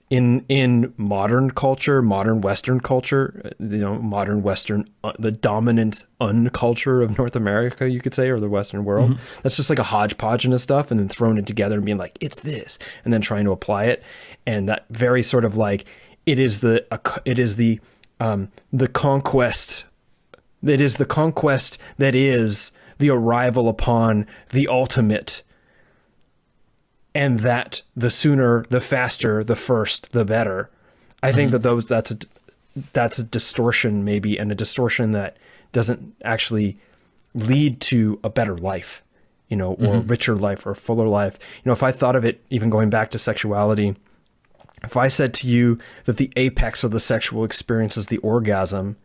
in modern culture, modern Western culture, modern Western, the dominant unculture of North America, you could say, or the Western world. Mm-hmm. That's just like a hodgepodge of stuff, and then throwing it together and being like, it's this, and then trying to apply it. And that very sort of like, it is the conquest. It is the conquest that is the arrival upon the ultimate. And that the sooner, the faster, the first, the better. I think that that's a distortion maybe, and a distortion that doesn't actually lead to a better life, or a richer life or a fuller life. If I thought of it, even going back to sexuality, if I said to you that the apex of the sexual experience is the orgasm,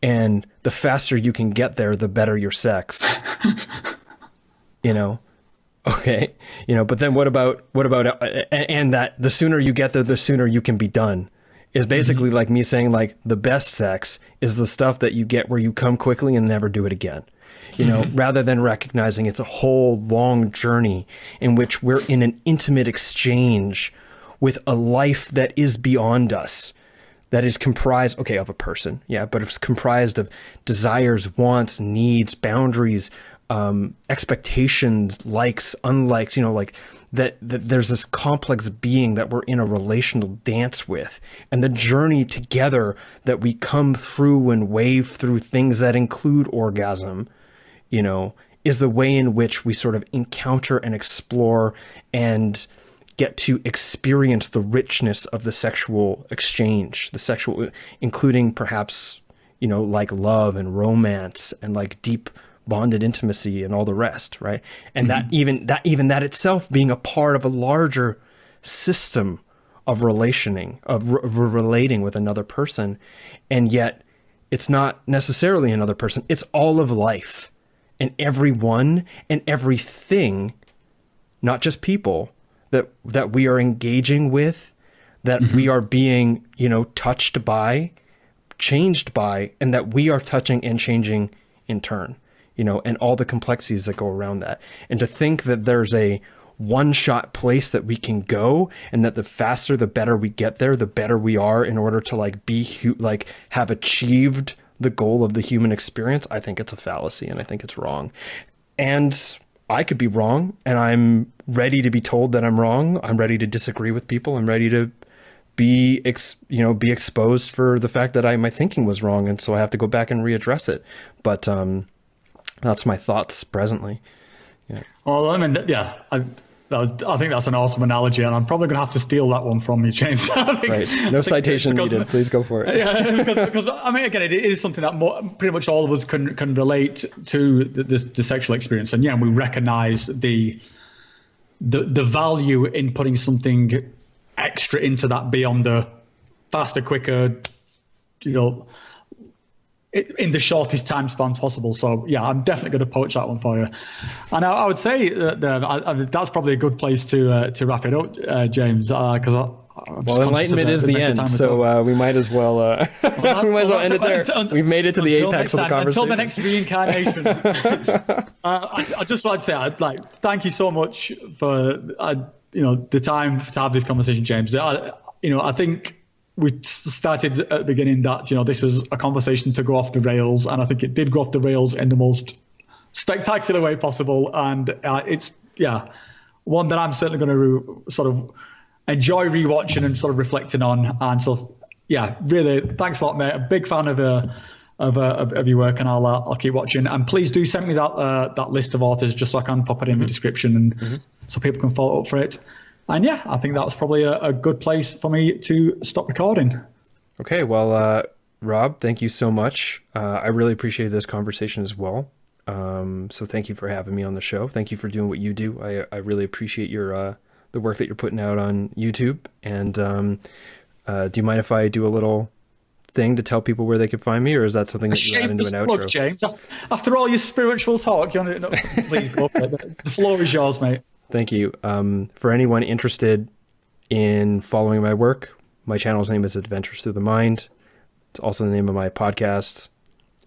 and the faster you can get there, the better your sex, okay, but then what about, and that the sooner you get there, the sooner you can be done, is basically like me saying like the best sex is the stuff that you get where you come quickly and never do it again, rather than recognizing it's a whole long journey in which we're in an intimate exchange with a life that is beyond us, that is comprised, of a person. Yeah. But it's comprised of desires, wants, needs, boundaries, expectations, likes, unlikes, like that there's this complex being that we're in a relational dance with, and the journey together that we come through and wave through things that include orgasm, is the way in which we sort of encounter and explore and get to experience the richness of the sexual exchange, including perhaps, like love and romance and like deep bonded intimacy and all the rest, right? And that even itself being a part of a larger system of relating with another person. And yet it's not necessarily another person. It's all of life, and everyone and everything, not just people, that we are engaging with, that we are being, touched by, changed by, and that we are touching and changing in turn. And all the complexities that go around that. And to think that there's a one-shot place that we can go, and that the faster, the better we get there, the better we are in order to have achieved the goal of the human experience, I think it's a fallacy, and I think it's wrong. And I could be wrong, and I'm ready to be told that I'm wrong. I'm ready to disagree with people. I'm ready to be exposed for the fact that my thinking was wrong, and so I have to go back and readdress it. But that's my thoughts presently. Yeah. Well, I mean, I think that's an awesome analogy, and I'm probably going to have to steal that one from you, James. Right. No citation needed. Please go for it. Yeah, because I mean, again, it is something that pretty much all of us can relate to the sexual experience, and yeah, we recognise the value in putting something extra into that beyond the faster, quicker, in the shortest time span possible. So yeah, I'm definitely going to poach that one for you. And I would say that that's probably a good place to wrap it up, James, because enlightenment is the end, so we might as well end it there. We've made it to the apex of the conversation. Until the next reincarnation. I just want to say, I'd like thank you so much for the time to have this conversation, James. I think we started at the beginning that this was a conversation to go off the rails, and I think it did go off the rails in the most spectacular way possible. And it's one that I'm certainly going to sort of enjoy rewatching and sort of reflecting on. And so really thanks a lot, mate. A big fan of your work, and I'll keep watching. And please do send me that list of authors just so I can pop it in the description and so people can follow up for it. And yeah, I think that's probably a good place for me to stop recording. Okay, well, Rob, thank you so much. I really appreciated this conversation as well. So thank you for having me on the show. Thank you for doing what you do. I really appreciate your the work that you're putting out on YouTube. And do you mind if I do a little thing to tell people where they can find me, or is that something that you add into an outro? Look, James, after all your spiritual talk, please go for it. The floor is yours, mate. Thank you. For anyone interested in following my work, my channel's name is Adventures Through the Mind. It's also the name of my podcast,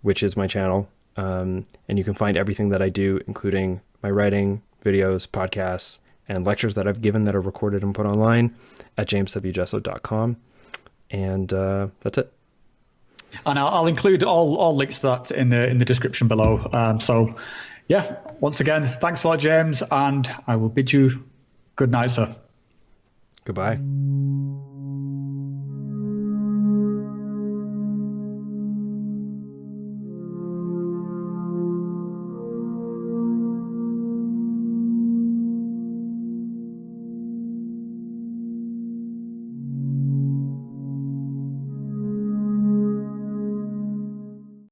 which is my channel. And you can find everything that I do, including my writing, videos, podcasts, and lectures that I've given that are recorded and put online at jameswjesso.com. And that's it. And I'll include all links to that in the description below. So yeah, once again, thanks a lot, James, and I will bid you good night, sir. Goodbye.